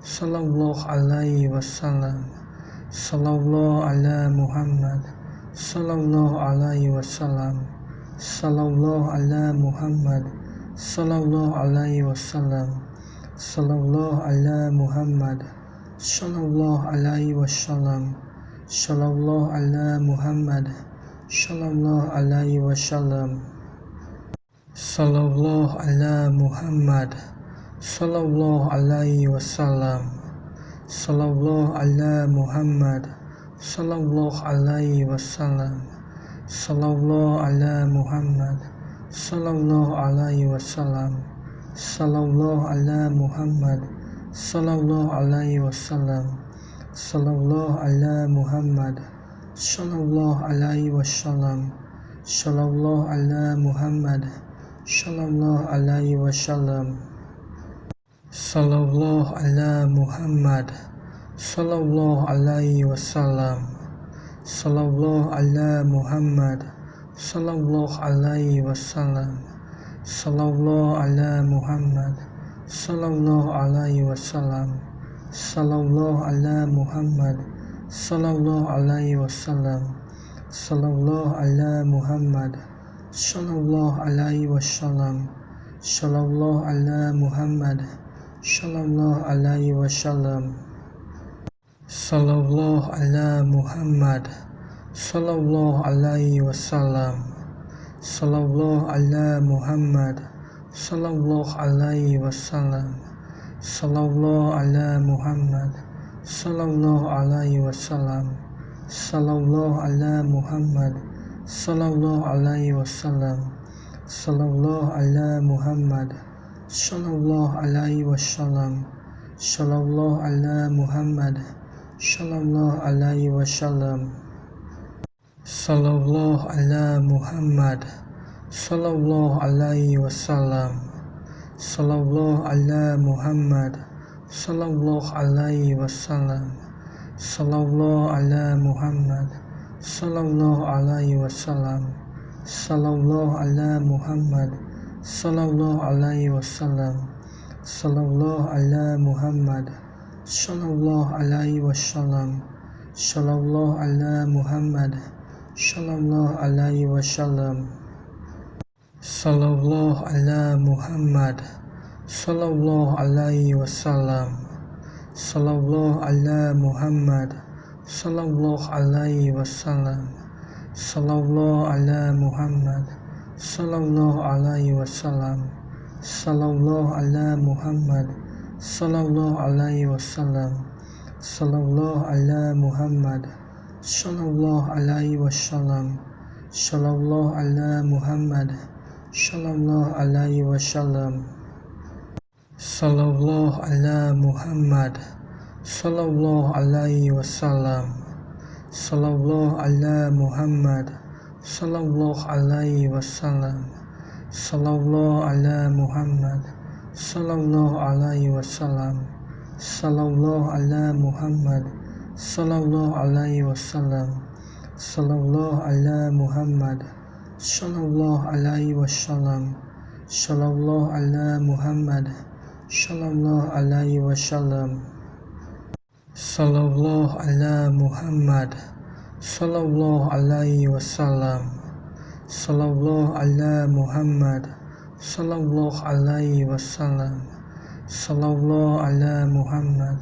[SPEAKER 1] Sallallahu alaihi wasallam. Sallallahu ala Muhammad. Sallallahu alaihi wasallam. Sallallahu ala Muhammad. Sallallahu alaihi wasallam. Sallallahu ala Muhammad. Sallallahu alaihi wasallam. Sallallahu ala Muhammad. Sallallahu alaihi wasallam. Sallallahu ala Muhammad. Sallallahu alaihi wasallam. Sallallahu ala Muhammad. Sallallahu alaihi wasallam. Sallallahu ala Muhammad. Sallallahu alaihi wasallam. Sallallahu ala Muhammad. Sallallahu alaihi wasallam. Sallallahu ala Muhammad. Sallallahu alaihi wasallam. Sallallahu ala Muhammad. Sallallahu alaihi wasallam. Sallallahu ala Muhammad. Sallallahu alaihi wasallam. Sallallahu ala Muhammad. Sallallahu alaihi wasallam. Sallallahu ala Muhammad. Sallallahu alaihi wasallam. Sallallahu ala Muhammad. Sallallahu alaihi wasallam. Sallallahu ala Muhammad. Sallallahu alaihi wasallam. Sallallahu ala Muhammad. Sallallahu alaihi wasallam. Sallallahu ala Muhammad. Sallallahu alaihi wasallam. Sallallahu ala Muhammad. Sallallahu alaihi wasallam. Sallallahu ala Muhammad. Sallallahu alaihi wasallam. Sallallahu ala Muhammad. Sallallahu alaihi wasallam. Sallallahu ala Muhammad. Sallallahu alaihi wasallam. Sallallahu ala Muhammad. Sallallahu alaihi wasallam. Sallallahu ala Muhammad. Sallallahu alaihi wasallam. Sallallahu ala Muhammad. Sallallahu alaihi wasallam. Sallallahu ala Muhammad. Sallallahu alaihi wasallam. Sallallahu ala Muhammad. Sallallahu alaihi wasallam. Sallallahu ala Muhammad. Sallallahu alaihi wasallam. Sallallahu ala Muhammad. Sallallahu alaihi wasallam. Sallallahu ala Muhammad. Sallallahu alaihi wasallam. Sallallahu ala Muhammad. Sallallahu alaihi wasallam. Sallallahu ala Muhammad. Sallallahu alaihi wasallam. Sallallahu ala Muhammad. Sallallahu alaihi wasallam. Sallallahu ala Muhammad. sallallahu alaihi wasallam, sallallahu ala Muhammad, sallallahu alaihi wasallam, sallallahu ala Muhammad, sallallahu alaihi wasallam, sallallahu ala Muhammad, sallallahu alaihi wasallam, sallallahu ala Muhammad, sallallahu alaihi wasallam, sallallahu ala Muhammad, sallallahu alaihi wasallam, sallallahu ala Muhammad, sallallahu alaihi wasallam, sallallahu ala Muhammad, sallallahu alaihi wasallam, sallallahu ala Muhammad, sallallahu alaihi wasallam, sallallahu ala Muhammad, sallallahu alaihi wasallam, sallallahu ala Muhammad,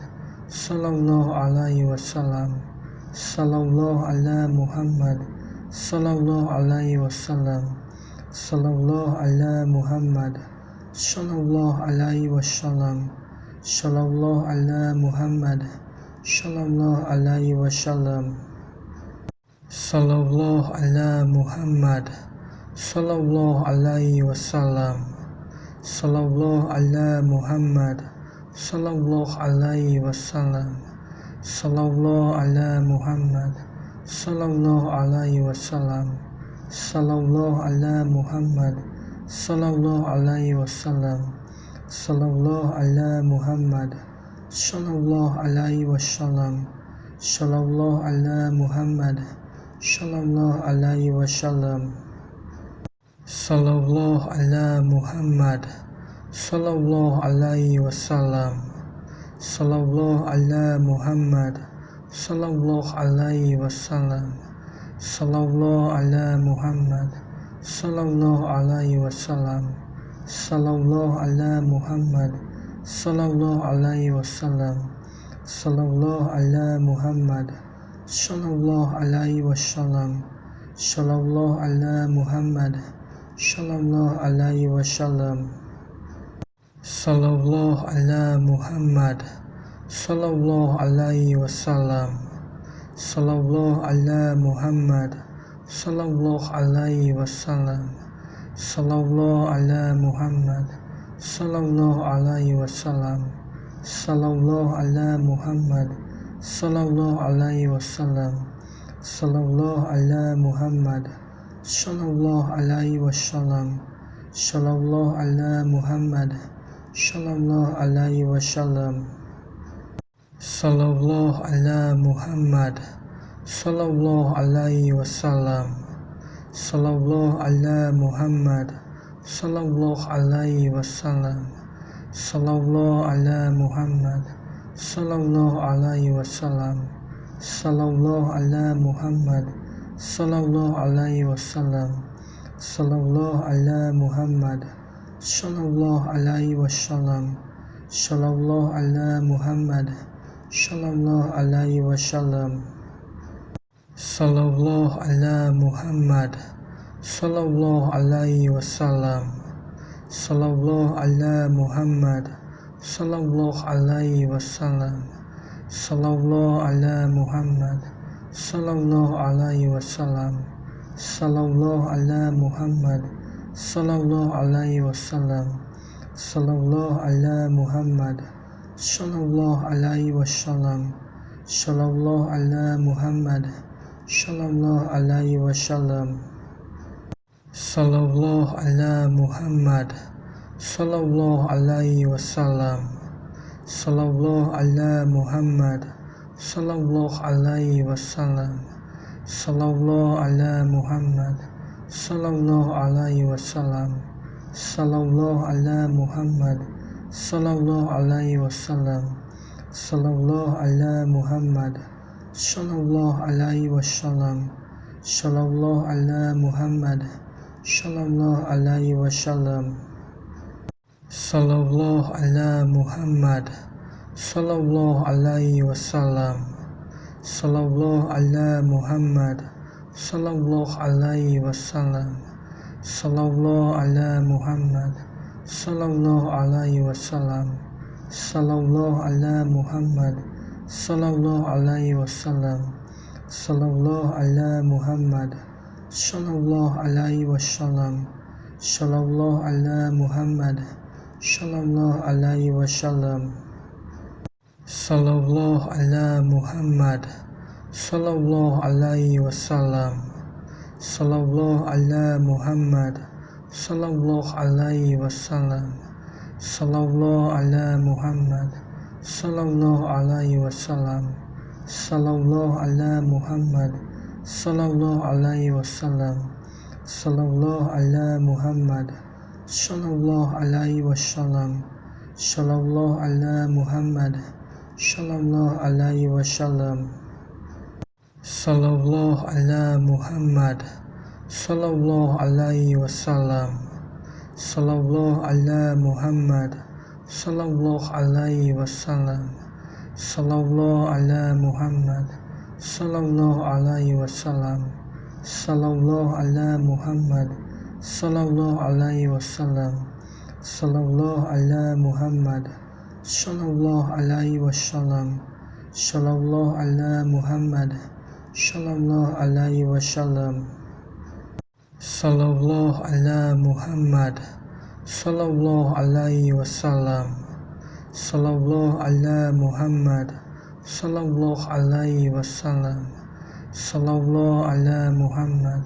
[SPEAKER 1] sallallahu alaihi wasallam, sallallahu ala Muhammad, sallallahu alaihi wasallam, sallallahu ala Muhammad, sallallahu alaihi wasallam, sallallahu ala Muhammad, sallallahu alaihi wasallam, sallallahu ala Muhammad, sallallahu alaihi wasallam, sallallahu ala Muhammad, sallallahu alaihi wasallam, sallallahu ala Muhammad, sallallahu alaihi wasallam, sallallahu ala Muhammad, sallallahu alaihi wasallam, sallallahu ala Muhammad, sallallahu alaihi wasallam, sallallahu ala Muhammad, sallallahu alaihi wasallam, sallallahu ala Muhammad, sallallahu alaihi wasallam, sallallahu ala Muhammad, sallallahu alaihi wasallam, sallallahu ala Muhammad, sallallahu alaihi wasallam, sallallahu ala Muhammad, sallallahu alaihi wasallam, sallallahu ala Muhammad, sallallahu alaihi wasallam, sallallahu ala Muhammad, sallallahu alaihi wasallam, sallallahu ala Muhammad, sallallahu alaihi wasallam, sallallahu ala Muhammad, sallallahu alaihi wasallam, sallallahu ala Muhammad, sallallahu alaihi wasallam, sallallahu ala Muhammad, sallallahu alaihi wasallam, sallallahu ala Muhammad, sallallahu alaihi wasallam, sallallahu ala Muhammad, sallallahu alaihi wasallam, sallallahu ala Muhammad, sallallahu alaihi wasallam, sallallahu ala Muhammad, sallallahu alaihi wasallam, sallallahu ala Muhammad, sallallahu alaihi wasallam, sallallahu ala Muhammad, sallallahu alaihi wasallam, sallallahu ala Muhammad, sallallahu alaihi wasallam, sallallahu ala Muhammad, sallallahu alaihi wasallam, sallallahu ala Muhammad, sallallahu alaihi wasallam, sallallahu ala Muhammad, sallallahu alaihi wasallam, sallallahu ala Muhammad, sallallahu alaihi wasallam, sallallahu ala Muhammad, sallallahu alaihi wasallam, sallallahu ala Muhammad, sallallahu alaihi wasallam, sallallahu ala Muhammad, sallallahu alaihi wasallam, sallallahu ala Muhammad, sallallahu alaihi wasallam, sallallahu ala Muhammad, sallallahu alaihi wasallam, sallallahu ala Muhammad, sallallahu alaihi wasallam, sallallahu ala Muhammad, sallallahu alaihi wasallam, sallallahu ala Muhammad, sallallahu alaihi wasallam, sallallahu ala Muhammad, sallallahu alaihi wasallam, sallallahu ala Muhammad, sallallahu alaihi wasallam, sallallahu ala Muhammad, sallallahu alaihi wasallam, sallallahu ala Muhammad, sallallahu alaihi wasallam, sallallahu ala Muhammad, sallallahu alaihi wasallam, Sallallahu ala Muhammad. Sallallahu alaihi wasallam. Sallallahu ala Muhammad. Sallallahu alaihi wasallam. Sallallahu ala Muhammad. Sallallahu alaihi wasallam. Sallallahu ala Muhammad. Sallallahu alaihi wasallam. Sallallahu ala Muhammad. Sallallahu alaihi wasallam. Sallallahu ala Muhammad. Sallallahu alaihi wasallam. Sallallahu ala Muhammad. Sallallahu alaihi wasallam. Sallallahu ala Muhammad. Sallallahu alaihi wasallam. Sallallahu ala Muhammad. Sallallahu alaihi wasallam. Sallallahu ala Muhammad. Sallallahu alaihi wasallam. Sallallahu ala Muhammad. Sallallahu alaihi wasallam. Sallallahu ala Muhammad. Sallallahu alaihi wasallam. Sallallahu ala Muhammad. Sallallahu alaihi wasallam. Sallallahu ala Muhammad. Sallallahu alaihi wasallam. Sallallahu ala Muhammad. Sallallahu alaihi wasallam. Sallallahu ala Muhammad. Sallallahu alaihi wasallam. Sallallahu ala Muhammad.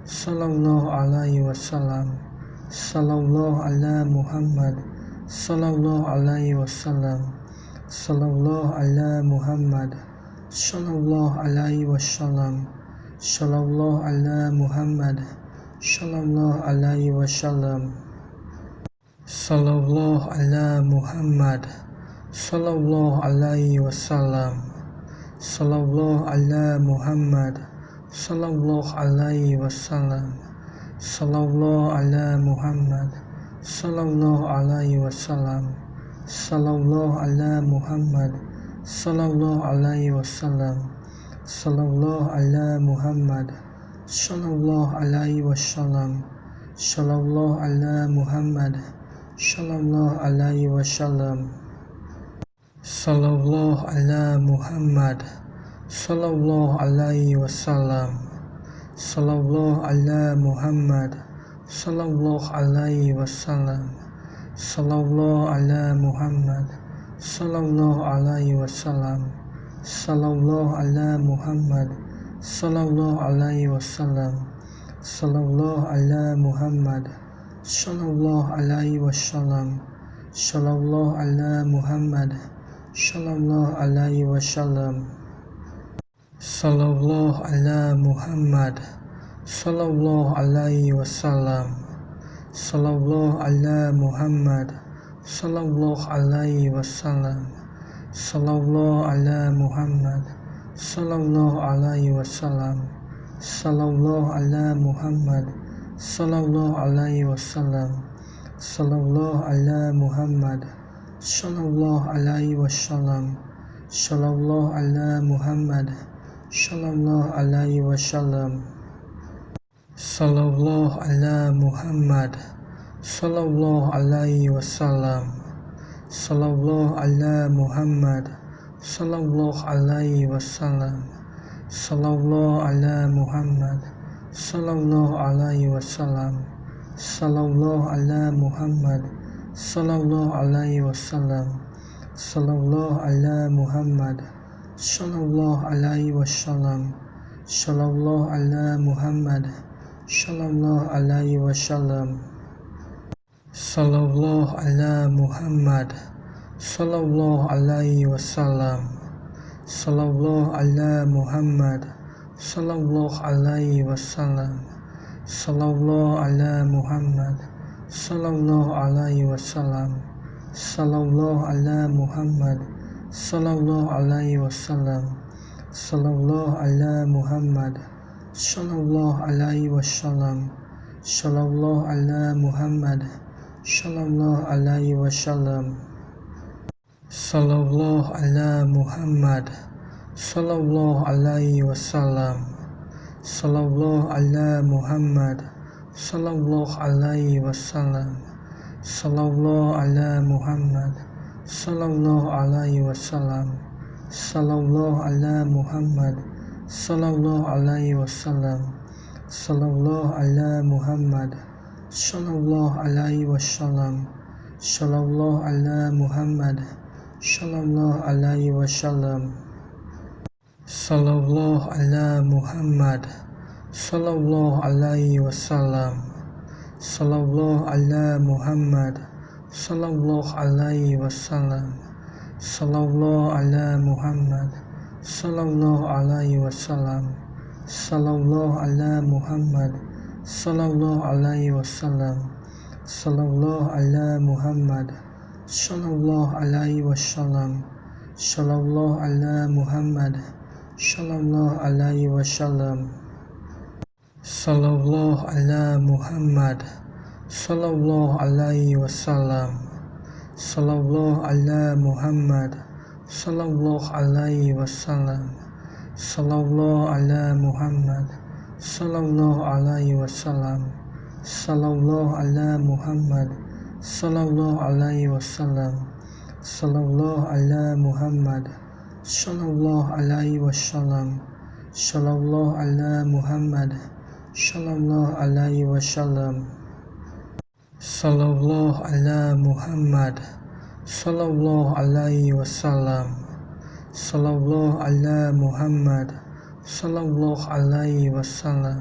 [SPEAKER 1] Sallallahu alaihi wasallam. Sallallahu ala Muhammad. Sallallahu alaihi wasallam. Sallallahu ala Muhammad. Sallallahu alaihi wasallam. Sallallahu ala Muhammad. Sallallahu alaihi wasallam. Sallallahu ala Muhammad. Sallallahu alaihi wasallam. Sallallahu ala Muhammad. Sallallahu alaihi wasallam. Sallallahu ala Muhammad. Sallallahu alaihi wasallam. Sallallahu ala Muhammad. Sallallahu alaihi wasallam. Sallallahu ala Muhammad. Sallallahu alaihi wasallam. Sallallahu ala Muhammad. Sallallahu alaihi wasallam. Sallallahu ala Muhammad. Sallallahu alaihi wasallam. Sallallahu ala Muhammad. Sallallahu alaihi wasallam. Sallallahu ala Muhammad. Sallallahu alaihi wasallam. Sallallahu ala Muhammad. Sallallahu alaihi wasallam. Sallallahu ala Muhammad. Sallallahu alaihi wasallam. Sallallahu ala Muhammad. Sallallahu alaihi wasallam. Sallallahu ala Muhammad. Sallallahu alaihi wasallam. Sallallahu ala Muhammad. Sallallahu alaihi wasallam. Sallallahu ala Muhammad. Sallallahu alaihi wasallam. Sallallahu ala Muhammad. Sallallahu alaihi wasallam. Sallallahu ala Muhammad. Sallallahu alaihi wasallam. Sallallahu ala Muhammad. Sallallahu alaihi wasallam. Sallallahu ala Muhammad. Sallallahu alaihi wasallam. Sallallahu ala Muhammad. Sallallahu alaihi wasallam. Sallallahu ala Muhammad. Sallallahu alaihi wasallam. Sallallahu ala Muhammad. Sallallahu alaihi wasallam. Sallallahu ala Muhammad. Sallallahu alaihi wasallam. Sallallahu ala Muhammad. Sallallahu alaihi wasallam. Sallallahu ala Muhammad. Sallallahu alaihi wasallam. Sallallahu ala Muhammad. Sallallahu alaihi wasallam. Sallallahu ala Muhammad. Sallallahu alaihi wasallam. Sallallahu ala Muhammad. Sallallahu alaihi wasallam. Sallallahu ala Muhammad. Sallallahu alaihi wasallam. Sallallahu ala Muhammad. Sallallahu alaihi wasallam. Sallallahu ala Muhammad. Sallallahu alaihi wasallam. Sallallahu ala Muhammad. Sallallahu alaihi wasallam. Sallallahu ala Muhammad. Sallallahu alaihi wasallam. Sallallahu ala Muhammad. sallallahu alaihi wasallam, sallallahu ala Muhammad, sallallahu alaihi wasallam, sallallahu ala Muhammad, sallallahu alaihi wasallam, sallallahu ala Muhammad, sallallahu alaihi wasallam, sallallahu ala Muhammad, sallallahu alaihi wasallam, sallallahu ala Muhammad, sallallahu alaihi wasallam, sallallahu ala Muhammad, sallallahu alaihi wasallam, sallallahu ala Muhammad, sallallahu alaihi wasallam, sallallahu ala Muhammad, sallallahu alaihi wasallam, sallallahu ala Muhammad, sallallahu alaihi wasallam, sallallahu ala Muhammad, sallallahu alaihi wasallam, sallallahu ala Muhammad, sallallahu alaihi wasallam, sallallahu ala Muhammad, sallallahu alaihi wasallam, sallallahu ala Muhammad, sallallahu alaihi wasallam, sallallahu ala Muhammad, sallallahu alaihi wasallam, sallallahu ala Muhammad, sallallahu alaihi wasallam, sallallahu ala Muhammad, sallallahu alaihi wasallam,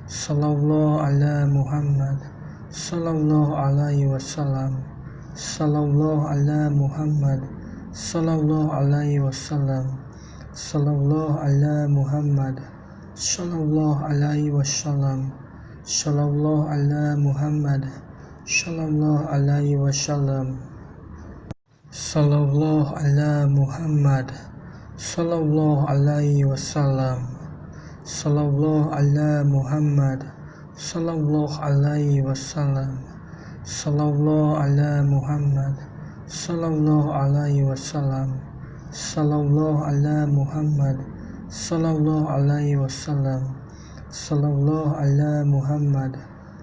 [SPEAKER 1] sallallahu ala Muhammad, sallallahu alaihi wasallam, sallallahu ala Muhammad, sallallahu alaihi wasallam, sallallahu ala Muhammad, sallallahu alaihi wasallam, sallallahu ala Muhammad, sallallahu alaihi wasallam, sallallahu ala Muhammad, sallallahu alaihi wasallam, sallallahu ala Muhammad, sallallahu alaihi wasallam, sallallahu ala Muhammad, sallallahu alaihi wasallam, sallallahu ala Muhammad, sallallahu alaihi wasallam, sallallahu ala Muhammad,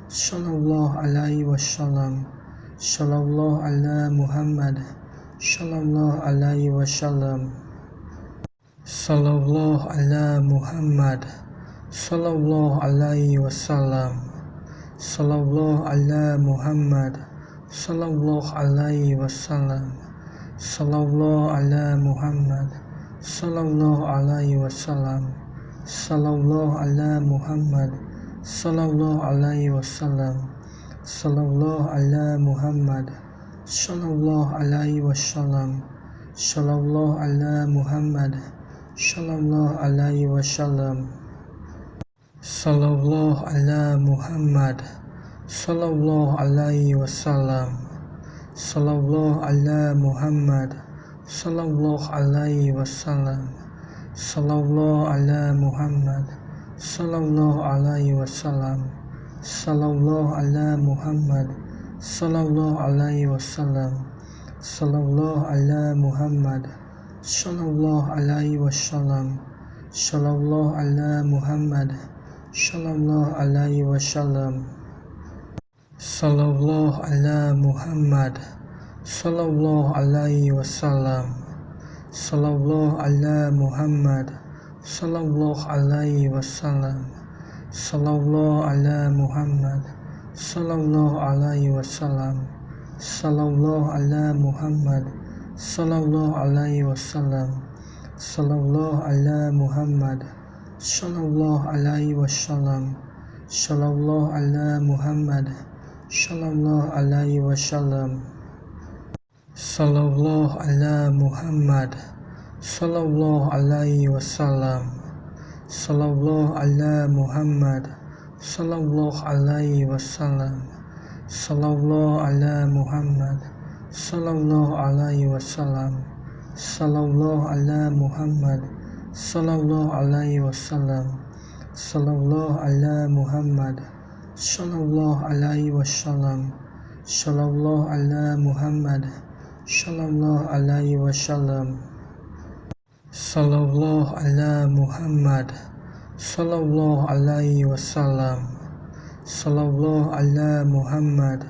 [SPEAKER 1] sallallahu alaihi wasallam, sallallahu ala Muhammad, sallallahu alaihi wasallam, sallallahu ala Muhammad, sallallahu alaihi wasallam, sallallahu ala Muhammad, sallallahu alaihi wasallam, sallallahu ala Muhammad, sallallahu alaihi wasallam, sallallahu ala Muhammad, sallallahu alaihi wasallam, sallallahu ala Muhammad, sallallahu alaihi wasallam, sallallahu ala Muhammad, sallallahu alaihi wasallam, sallallahu ala Muhammad, sallallahu alaihi wasallam, sallallahu ala Muhammad, sallallahu alaihi wasallam, sallallahu ala Muhammad, sallallahu alaihi wasallam, sallallahu ala Muhammad, sallallahu alaihi wasallam, sallallahu ala Muhammad, sallallahu alaihi wasallam, sallallahu ala Muhammad, sallallahu alaihi wasallam, sallallahu ala Muhammad, sallallahu alaihi wasallam, sallallahu ala Muhammad, sallallahu alaihi wasallam, sallallahu ala Muhammad, sallallahu alaihi wasallam, sallallahu ala Muhammad, sallallahu alaihi wasallam, sallallahu ala Muhammad, sallallahu alaihi wasallam, sallallahu ala Muhammad, sallallahu alaihi wasallam, sallallahu ala Muhammad, sallallahu alaihi wasallam, sallallahu ala Muhammad, sallallahu alaihi wasallam, sallallahu ala Muhammad, sallallahu alaihi wasallam, sallallahu ala Muhammad, sallallahu alaihi wasallam, sallallahu ala Muhammad, sallallahu alaihi wasallam, sallallahu ala Muhammad, sallallahu alaihi wasallam, sallallahu ala Muhammad, sallallahu alaihi wasallam, sallallahu ala Muhammad,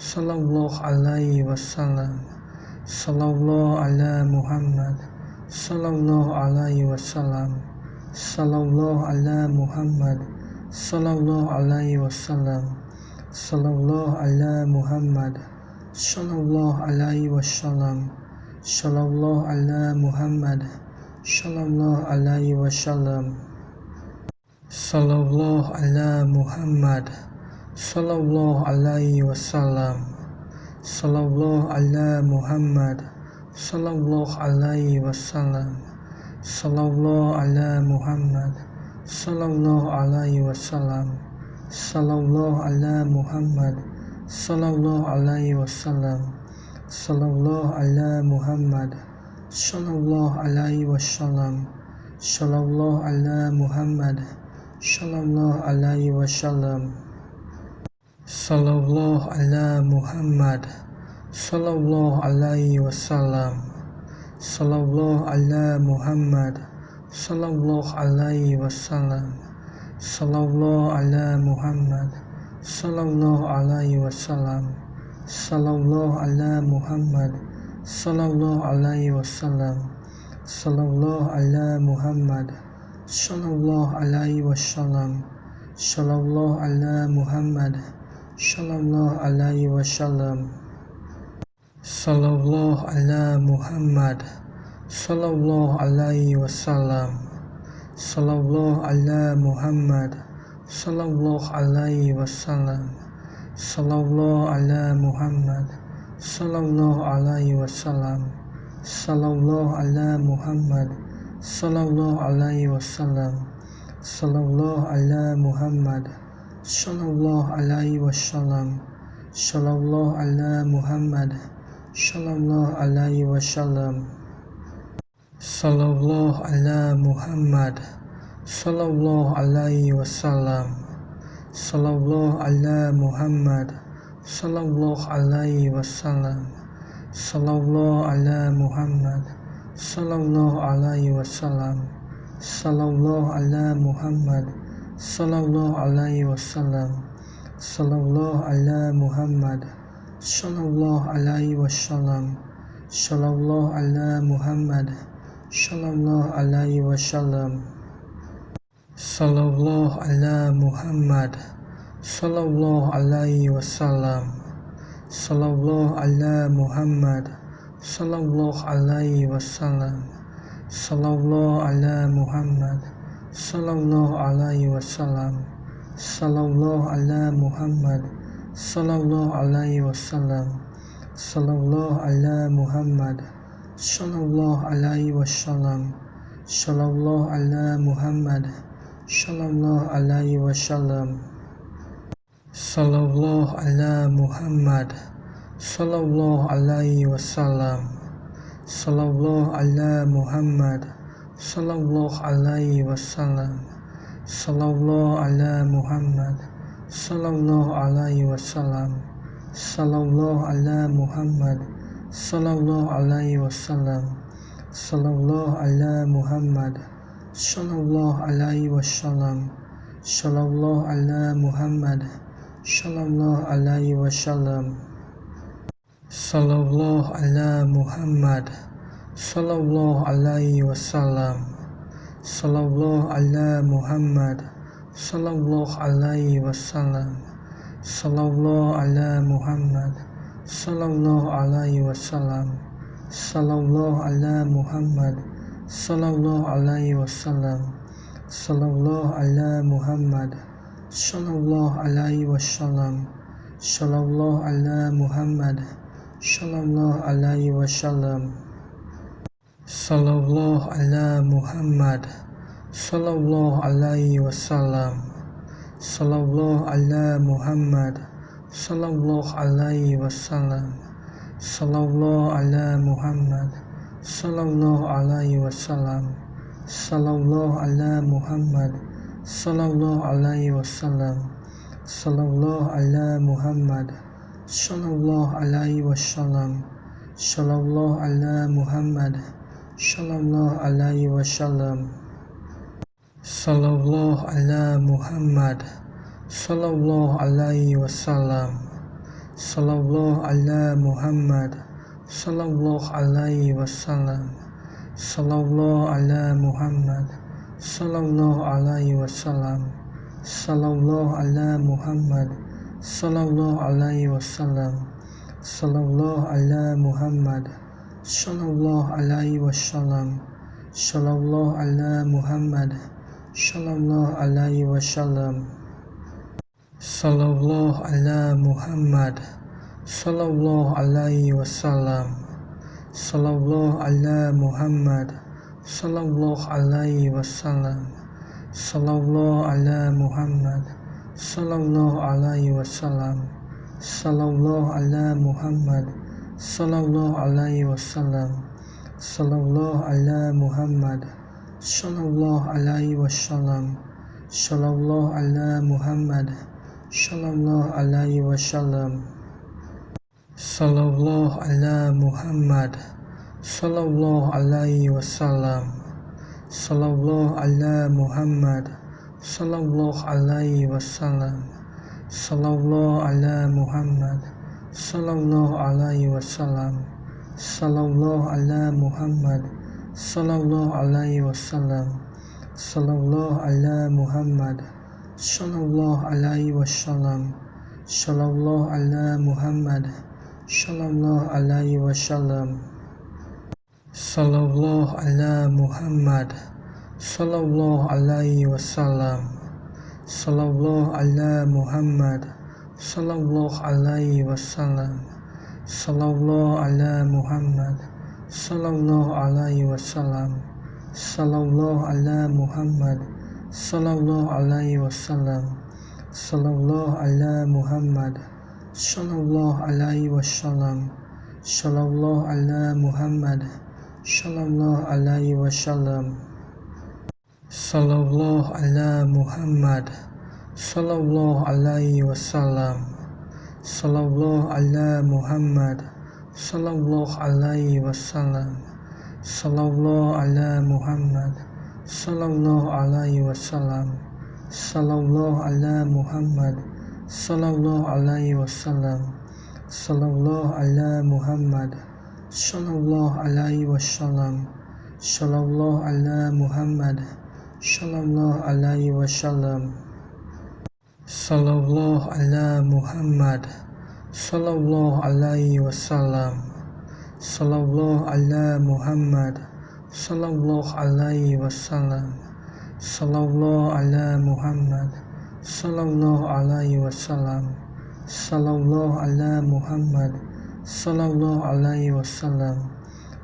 [SPEAKER 1] sallallahu alaihi wasallam, sallallahu ala Muhammad, sallallahu alaihi wasallam, Sallallahu ala Muhammad. Sallallahu alaihi wasallam. Sallallahu ala Muhammad. Sallallahu alaihi wasallam. Sallallahu ala Muhammad. Sallallahu alaihi wasallam. Sallallahu ala Muhammad. Sallallahu alaihi wasallam. Sallallahu ala Muhammad. Sallallahu alaihi wasallam. Sallallahu ala Muhammad. Sallallahu alaihi wasallam. Sallallahu ala Muhammad. Sallallahu alaihi wasallam. Sallallahu ala Muhammad. Sallallahu alaihi wasallam. Sallallahu ala Muhammad. Sallallahu alaihi wasallam. Sallallahu ala Muhammad. Sallallahu alaihi wasallam. Sallallahu ala Muhammad. Sallallahu alaihi wasallam. Sallallahu ala Muhammad. Sallallahu alaihi wasallam. Sallallahu ala Muhammad. Sallallahu alaihi wasallam. Sallallahu ala Muhammad. Sallallahu alaihi wasallam. Sallallahu ala Muhammad. Sallallahu alaihi wasallam. Sallallahu ala Muhammad. Sallallahu alaihi wasallam. Sallallahu ala Muhammad. Sallallahu alaihi wasallam. Sallallahu ala Muhammad. Sallallahu alaihi wasallam. Sallallahu ala Muhammad. Sallallahu alaihi wasallam. Sallallahu ala Muhammad. Sallallahu alaihi wasallam. Sallallahu ala Muhammad. Sallallahu alaihi wasallam. Sallallahu ala Muhammad. Sallallahu alaihi wasallam. Sallallahu ala Muhammad. Sallallahu alaihi wasallam. Sallallahu ala Muhammad. Sallallahu alaihi wasallam. Sallallahu ala Muhammad. Sallallahu alaihi wasallam. Sallallahu ala Muhammad. Sallallahu alaihi wasallam. Sallallahu ala Muhammad. Sallallahu alaihi wasallam. Sallallahu ala Muhammad. Sallallahu alaihi wasallam. Sallallahu ala Muhammad. Sallallahu alaihi wasallam. Sallallahu ala Muhammad. Sallallahu alaihi wasallam. Sallallahu ala Muhammad. Sallallahu alaihi wasallam. Sallallahu ala Muhammad. Sallallahu alaihi wasallam. Sallallahu ala Muhammad. Sallallahu alaihi wasallam. Sallallahu ala Muhammad. Sallallahu alaihi wasallam. Sallallahu ala Muhammad. Sallallahu alaihi wasallam. Sallallahu ala Muhammad. Sallallahu alaihi wasallam. Sallallahu ala Muhammad. Sallallahu alaihi wasallam. Sallallahu ala Muhammad. Sallallahu alaihi wasallam. Sallallahu ala Muhammad. Sallallahu alaihi wasallam. Sallallahu ala Muhammad. Sallallahu alaihi wasallam. Sallallahu ala Muhammad. Sallallahu alaihi wasallam. Sallallahu ala Muhammad. Sallallahu alaihi wasallam. Sallallahu ala Muhammad. Sallallahu alaihi wasallam. Sallallahu ala Muhammad. Sallallahu alaihi wasallam. Sallallahu ala Muhammad. Sallallahu alaihi wasallam. Sallallahu ala Muhammad. Sallallahu alaihi wasallam. Sallallahu ala Muhammad. Sallallahu alaihi wasallam. Sallallahu ala Muhammad. Sallallahu alaihi wasallam. Sallallahu ala Muhammad. Sallallahu alaihi wasallam. Sallallahu ala Muhammad. Sallallahu alaihi wasallam. Sallallahu ala Muhammad. Sallallahu alaihi wasallam. Sallallahu ala Muhammad. Sallallahu alaihi wasallam. Sallallahu ala Muhammad. Sallallahu alaihi wasallam. Sallallahu ala Muhammad. sallallahu alaihi wasallam, sallallahu ala Muhammad, sallallahu alaihi wasallam, sallallahu ala Muhammad, sallallahu alaihi wasallam, sallallahu ala Muhammad, sallallahu alaihi wasallam, sallallahu ala Muhammad, sallallahu alaihi wasallam, sallallahu ala Muhammad, sallallahu alaihi wasallam, sallallahu ala Muhammad, sallallahu alaihi wasallam, sallallahu ala Muhammad, sallallahu alaihi wasallam, sallallahu ala Muhammad, sallallahu alaihi wasallam, sallallahu ala Muhammad, sallallahu alaihi wasallam, sallallahu ala Muhammad, sallallahu alaihi wasallam, sallallahu ala Muhammad, sallallahu alaihi wasallam, sallallahu ala Muhammad, sallallahu alaihi wasallam, sallallahu ala Muhammad, sallallahu alaihi wasallam, sallallahu ala Muhammad, sallallahu alaihi wasallam, sallallahu ala Muhammad, sallallahu alaihi wasallam, sallallahu ala Muhammad, sallallahu alaihi wasallam, sallallahu ala Muhammad, sallallahu alaihi wasallam, sallallahu ala Muhammad, sallallahu alaihi wasallam, sallallahu ala Muhammad, sallallahu alaihi wasallam, sallallahu ala Muhammad, sallallahu alaihi wasallam, sallallahu ala Muhammad, sallallahu alaihi wasallam, sallallahu ala Muhammad, sallallahu alaihi wasallam, sallallahu ala Muhammad, sallallahu alaihi wasallam, sallallahu ala Muhammad, sallallahu alaihi wasallam, sallallahu ala Muhammad, sallallahu alaihi wasallam, sallallahu ala Muhammad, sallallahu alaihi wasallam, sallallahu ala Muhammad, sallallahu alaihi wasallam, sallallahu ala Muhammad, sallallahu alaihi wasallam, sallallahu ala Muhammad, sallallahu alaihi wasallam, sallallahu ala Muhammad, sallallahu alaihi wasallam, sallallahu ala Muhammad, sallallahu alaihi wasallam, sallallahu ala Muhammad, sallallahu alaihi wasallam,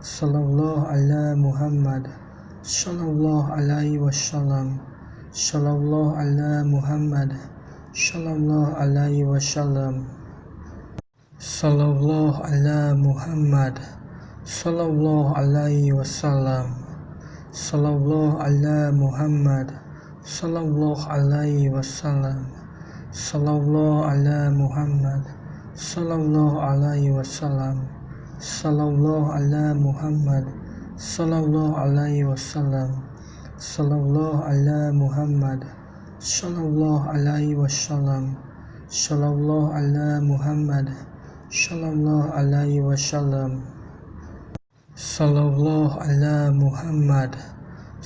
[SPEAKER 1] sallallahu ala Muhammad, sallallahu alaihi wasallam, sallallahu ala Muhammad, sallallahu alaihi wasallam, sallallahu ala Muhammad, sallallahu alaihi wasallam, sallallahu ala Muhammad, sallallahu alaihi wasallam, sallallahu ala Muhammad, sallallahu alaihi wasallam, sallallahu ala Muhammad, sallallahu alaihi wasallam, sallallahu ala Muhammad, sallallahu alaihi wasallam, sallallahu ala Muhammad, sallallahu alaihi wasallam, sallallahu ala Muhammad,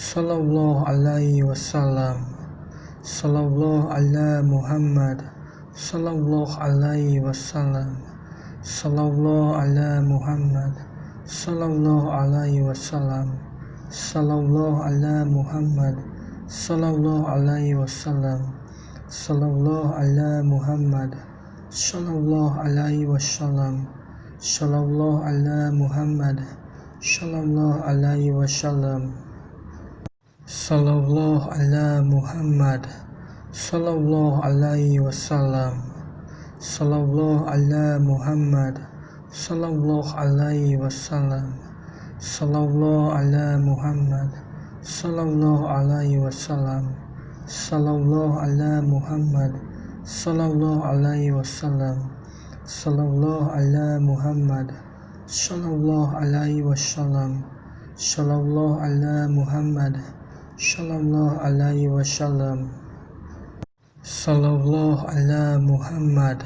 [SPEAKER 1] sallallahu alaihi wasallam, sallallahu ala Muhammad, sallallahu alaihi wasallam, sallallahu ala Muhammad, sallallahu alaihi wasallam, sallallahu ala Muhammad, sallallahu alaihi wasallam, sallallahu ala Muhammad, sallallahu alaihi wasallam, sallallahu ala Muhammad, sallallahu alaihi wasallam, sallallahu ala Muhammad, sallallahu alaihi wasallam, sallallahu ala Muhammad, sallallahu alaihi wasallam, sallallahu ala Muhammad, sallallahu alaihi wasallam, sallallahu ala Muhammad, sallallahu alaihi wasallam, sallallahu ala Muhammad, sallallahu alaihi wasallam, sallallahu ala Muhammad,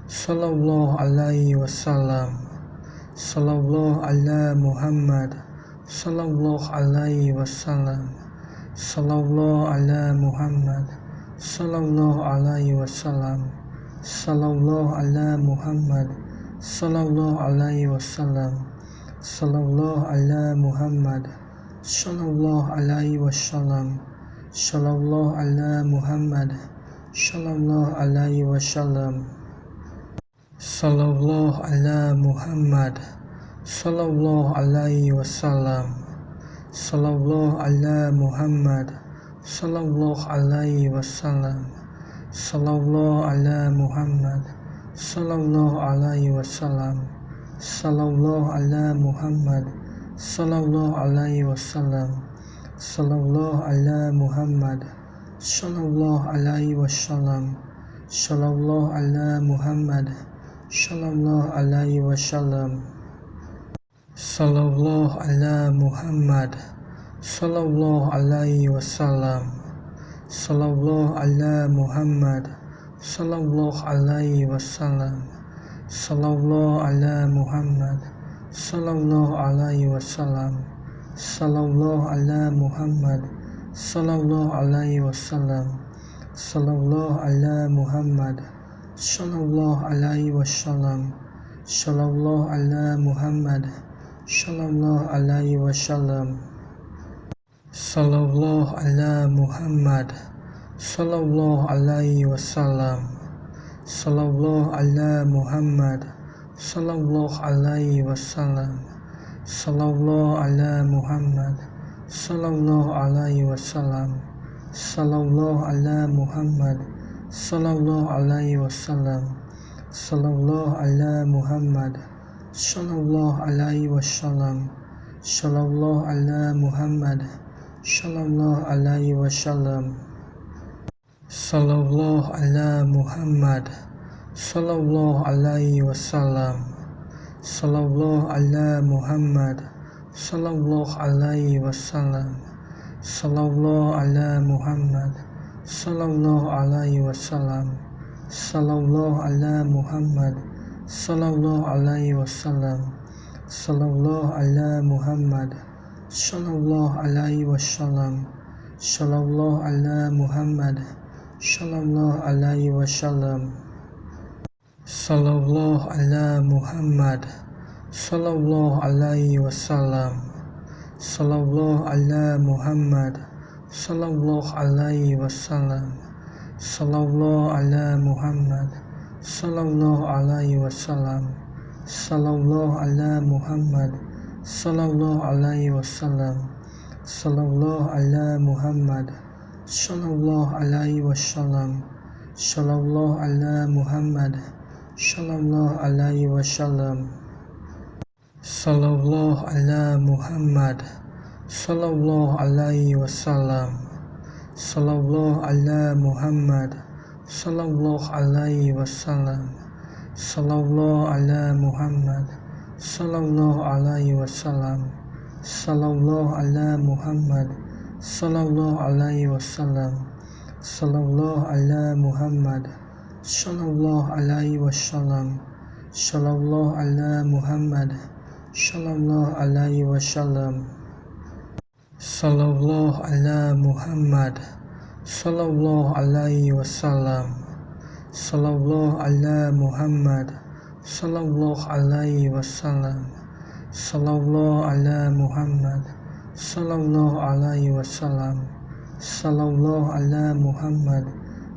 [SPEAKER 1] sallallahu alaihi wasallam, sallallahu ala Muhammad, sallallahu alaihi wasallam, Sallallahu ala Muhammad. Sallallahu alaihi wasallam. Sallallahu ala Muhammad. Sallallahu alaihi wasallam. Sallallahu ala Muhammad. Sallallahu alaihi wasallam. Sallallahu ala Muhammad. Sallallahu alaihi wasallam. Sallallahu ala Muhammad. Sallallahu alaihi wasallam. Sallallahu ala Muhammad. Sallallahu alaihi wasallam. Sallallahu ala Muhammad. Sallallahu alaihi wasallam. Sallallahu ala Muhammad. Sallallahu alaihi wasallam. Sallallahu ala Muhammad. Sallallahu alaihi wasallam. Sallallahu ala Muhammad. Sallallahu alaihi wasallam. Sallallahu ala Muhammad. Sallallahu alaihi wasallam. Sallallahu ala Muhammad. Sallallahu alaihi wasallam. Sallallahu ala Muhammad. Sallallahu alaihi wasallam. Sallallahu ala Muhammad. Sallallahu alaihi wasallam. Sallallahu ala Muhammad. Sallallahu alaihi wasallam. Sallallahu ala Muhammad. Sallallahu alaihi wasallam. Sallallahu ala Muhammad. Sallallahu alaihi wasallam. Sallallahu ala Muhammad. Sallallahu alaihi wasallam. Sallallahu ala Muhammad. Sallallahu alaihi wasallam. Sallallahu ala Muhammad. Sallallahu alaihi wasallam. Sallallahu ala Muhammad. Sallallahu alaihi wasallam. Sallallahu ala Muhammad. Sallallahu alaihi wasallam. Sallallahu ala Muhammad. Sallallahu alaihi wasallam. Sallallahu ala Muhammad. Sallallahu alaihi wasallam. Sallallahu ala Muhammad. Sallallahu alaihi wasallam. Sallallahu ala Muhammad. Sallallahu alaihi wasallam. Sallallahu ala Muhammad. Sallallahu alaihi wasallam. Sallallahu ala Muhammad. Sallallahu alaihi wasallam. Sallallahu ala Muhammad. Sallallahu alaihi wasallam. Sallallahu ala Muhammad. Sallallahu alaihi wasallam. Sallallahu ala Muhammad. Sallallahu alaihi wasallam. Sallallahu ala Muhammad. Sallallahu alaihi wasallam. Sallallahu ala Muhammad. Sallallahu alaihi wasallam. Sallallahu ala Muhammad. Sallallahu alaihi wasallam. Sallallahu ala Muhammad. Sallallahu alaihi wasallam. Sallallahu ala Muhammad. Sallallahu alaihi wasallam. Sallallahu ala Muhammad. Sallallahu alaihi wasallam. Sallallahu ala Muhammad. Sallallahu alaihi wasallam. Sallallahu ala Muhammad. Sallallahu alaihi wasallam. Sallallahu ala Muhammad. Sallallahu alaihi wasallam. Sallallahu ala Muhammad. Sallallahu alaihi wasallam. Sallallahu ala Muhammad. Sallallahu alaihi wasallam. Sallallahu ala Muhammad. Sallallahu alaihi wasallam. Sallallahu ala Muhammad.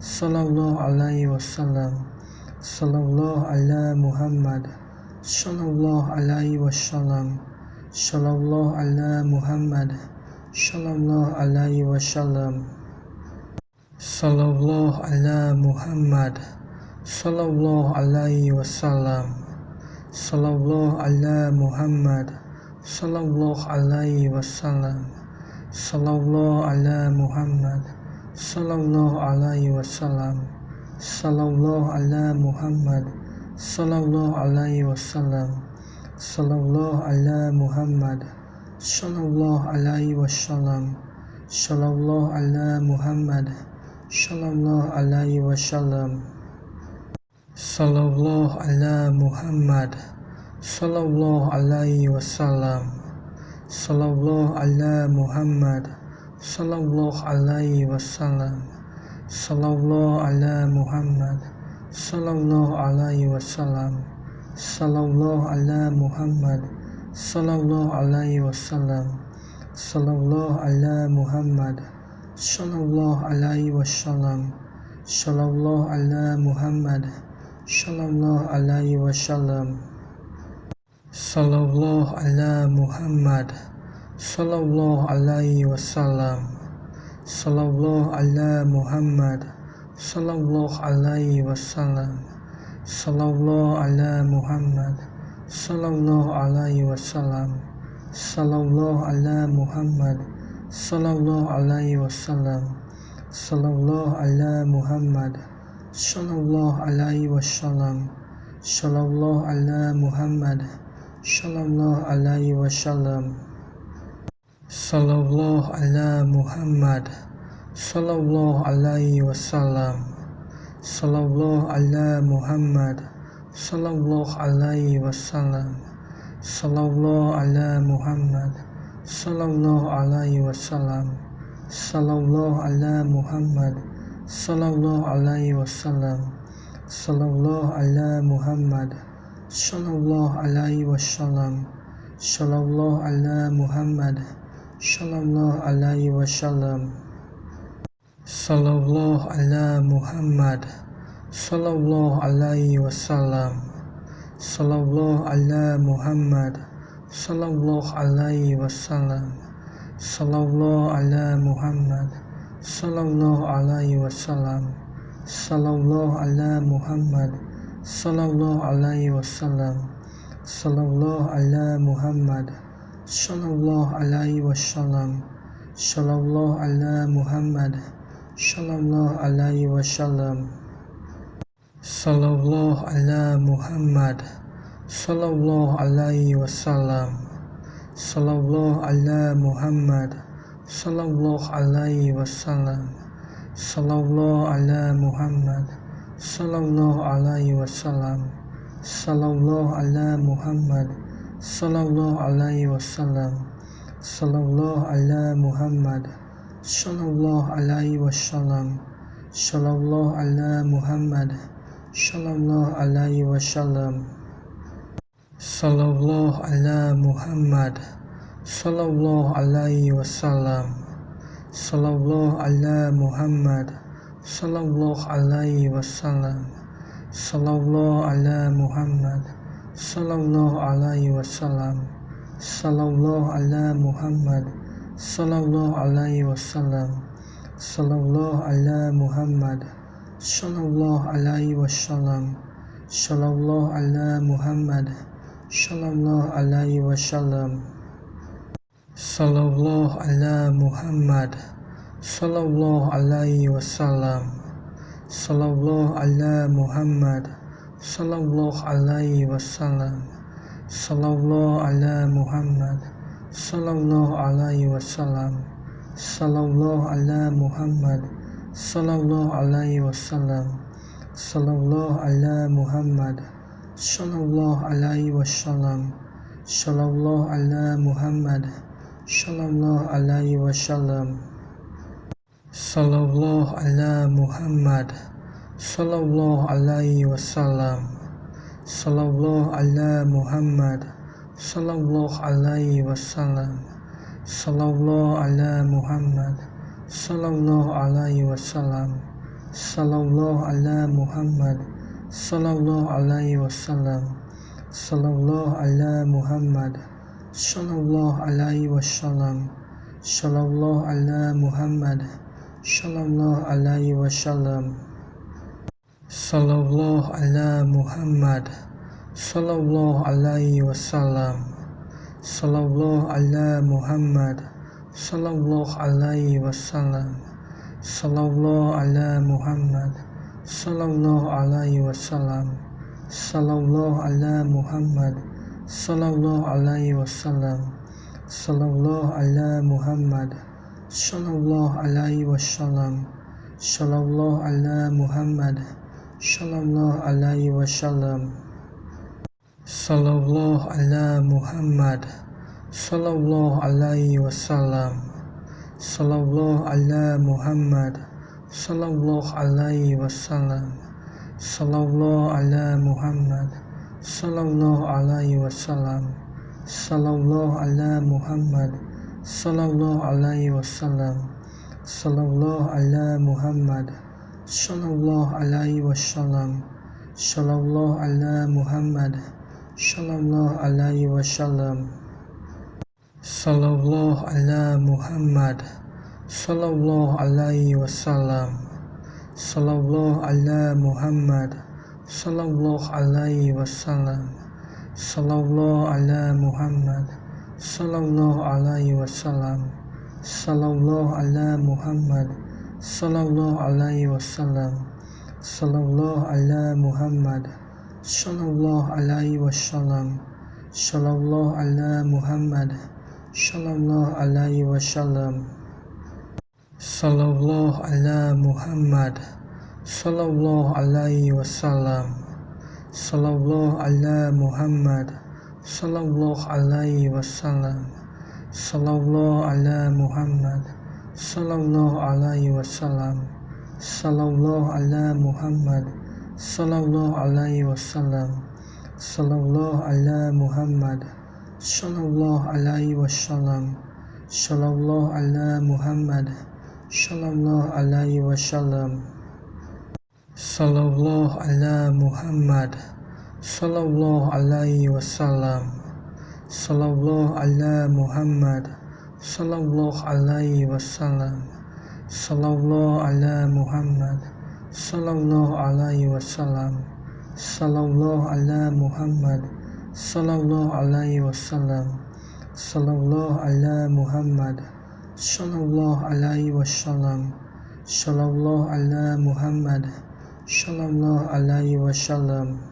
[SPEAKER 1] Sallallahu alaihi wasallam. Sallallahu ala Muhammad. Sallallahu alaihi wasallam. Sallallahu ala Muhammad. Sallallahu alaihi wasallam. Sallallahu ala Muhammad. Sallallahu alaihi wasallam. Sallallahu ala Muhammad. Sallallahu alaihi wasallam. Sallallahu ala Muhammad. Sallallahu alaihi wasallam. Sallallahu ala Muhammad. Sallallahu alaihi wasallam. Sallallahu ala Muhammad. Sallallahu alaihi wasallam. Sallallahu ala Muhammad. Sallallahu alaihi wasallam. Sallallahu ala Muhammad. Sallallahu alaihi wasallam. Sallallahu ala Muhammad. sallallahu alaihi wasallam, sallallahu ala Muhammad, sallallahu alaihi wasallam, sallallahu ala Muhammad, sallallahu alaihi wasallam, sallallahu ala Muhammad, sallallahu alaihi wasallam, sallallahu ala Muhammad, sallallahu alaihi wasallam, sallallahu ala Muhammad, sallallahu alaihi wasallam, sallallahu ala Muhammad, sallallahu alaihi wasallam, sallallahu ala Muhammad, sallallahu alaihi wasallam, sallallahu ala Muhammad, sallallahu alaihi wasallam, sallallahu ala Muhammad, sallallahu alaihi wasallam, sallallahu ala Muhammad, sallallahu alaihi wasallam, sallallahu ala Muhammad, sallallahu alaihi wasallam, sallallahu ala Muhammad, sallallahu alaihi wasallam, sallallahu ala Muhammad, sallallahu alaihi wasallam, sallallahu ala Muhammad, sallallahu alaihi wasallam, sallallahu ala Muhammad, sallallahu alaihi wasallam, sallallahu ala Muhammad, sallallahu alaihi wasallam, sallallahu ala Muhammad, sallallahu alaihi wasallam, sallallahu ala Muhammad, sallallahu alaihi wasallam, sallallahu ala Muhammad, sallallahu alaihi wasallam, sallallahu ala Muhammad, sallallahu alaihi wasallam, sallallahu ala Muhammad, sallallahu alaihi wasallam, sallallahu ala Muhammad, sallallahu alaihi wasallam, sallallahu ala Muhammad, sallallahu alaihi wasallam, sallallahu ala Muhammad, sallallahu alaihi wasallam, sallallahu ala Muhammad, sallallahu alaihi wasallam, sallallahu ala Muhammad, sallallahu alaihi wasallam, sallallahu ala Muhammad, sallallahu alaihi wasallam, sallallahu ala Muhammad, sallallahu alaihi wasallam, sallallahu ala Muhammad, sallallahu alaihi wasallam, sallallahu ala Muhammad, sallallahu alaihi wasallam, sallallahu ala Muhammad, sallallahu alaihi wasallam, sallallahu ala Muhammad, sallallahu alaihi wasallam, sallallahu ala Muhammad, sallallahu alaihi wasallam, sallallahu ala Muhammad, sallallahu alaihi wasallam, sallallahu ala Muhammad, sallallahu alaihi wasallam, sallallahu ala Muhammad, sallallahu alaihi wasallam, sallallahu ala Muhammad, sallallahu alaihi wasallam, sallallahu ala Muhammad, sallallahu alaihi wasallam, sallallahu ala Muhammad, sallallahu alaihi wasallam, sallallahu ala Muhammad, sallallahu alaihi wasallam, sallallahu ala Muhammad, sallallahu alaihi wasallam, sallallahu ala Muhammad, sallallahu alaihi wasallam, sallallahu ala Muhammad, sallallahu alaihi wasallam, sallallahu ala Muhammad, sallallahu alaihi wasallam, sallallahu ala Muhammad, sallallahu alaihi wasallam, sallallahu ala Muhammad, sallallahu alaihi wasallam, sallallahu ala Muhammad, sallallahu alaihi wasallam, sallallahu ala Muhammad, sallallahu alaihi wasallam, sallallahu ala Muhammad, sallallahu alaihi wasallam, sallallahu ala Muhammad, sallallahu alaihi wasallam, sallallahu ala Muhammad, sallallahu alaihi wasallam, sallallahu ala Muhammad, sallallahu alaihi wasallam, sallallahu ala Muhammad, sallallahu alaihi wasallam, Sallallahu ala Muhammad. Sallallahu alaihi wasallam. Sallallahu ala Muhammad. Sallallahu alaihi wasallam. Sallallahu ala Muhammad. Sallallahu alaihi wasallam. Sallallahu ala Muhammad. Sallallahu alaihi wasallam. Sallallahu ala Muhammad. Sallallahu alaihi wasallam. Sallallahu ala Muhammad. Sallallahu alaihi wasallam. Sallallahu ala Muhammad. Sallallahu alaihi wasallam. Sallallahu ala Muhammad. Sallallahu alaihi wasallam. Sallallahu ala Muhammad. Sallallahu alaihi wasallam. Sallallahu ala Muhammad. Sallallahu alaihi wasallam. Sallallahu ala Muhammad. Sallallahu alaihi wasallam. Sallallahu ala Muhammad. Sallallahu alaihi wasallam. Sallallahu ala Muhammad. Sallallahu alaihi wasallam. Sallallahu ala Muhammad. Sallallahu alaihi wasallam. Sallallahu ala Muhammad. Sallallahu alaihi wasallam. Sallallahu ala Muhammad. Sallallahu alaihi wasallam. Sallallahu ala Muhammad. Sallallahu alaihi wasallam. Sallallahu ala Muhammad. Sallallahu alaihi wasallam. Sallallahu ala Muhammad. Sallallahu alaihi wasallam. Sallallahu ala Muhammad. Sallallahu alaihi wasallam. Sallallahu ala Muhammad. Sallallahu alaihi wasallam. Sallallahu ala Muhammad. Sallallahu alaihi wasallam. Sallallahu ala Muhammad. Sallallahu alaihi wasallam.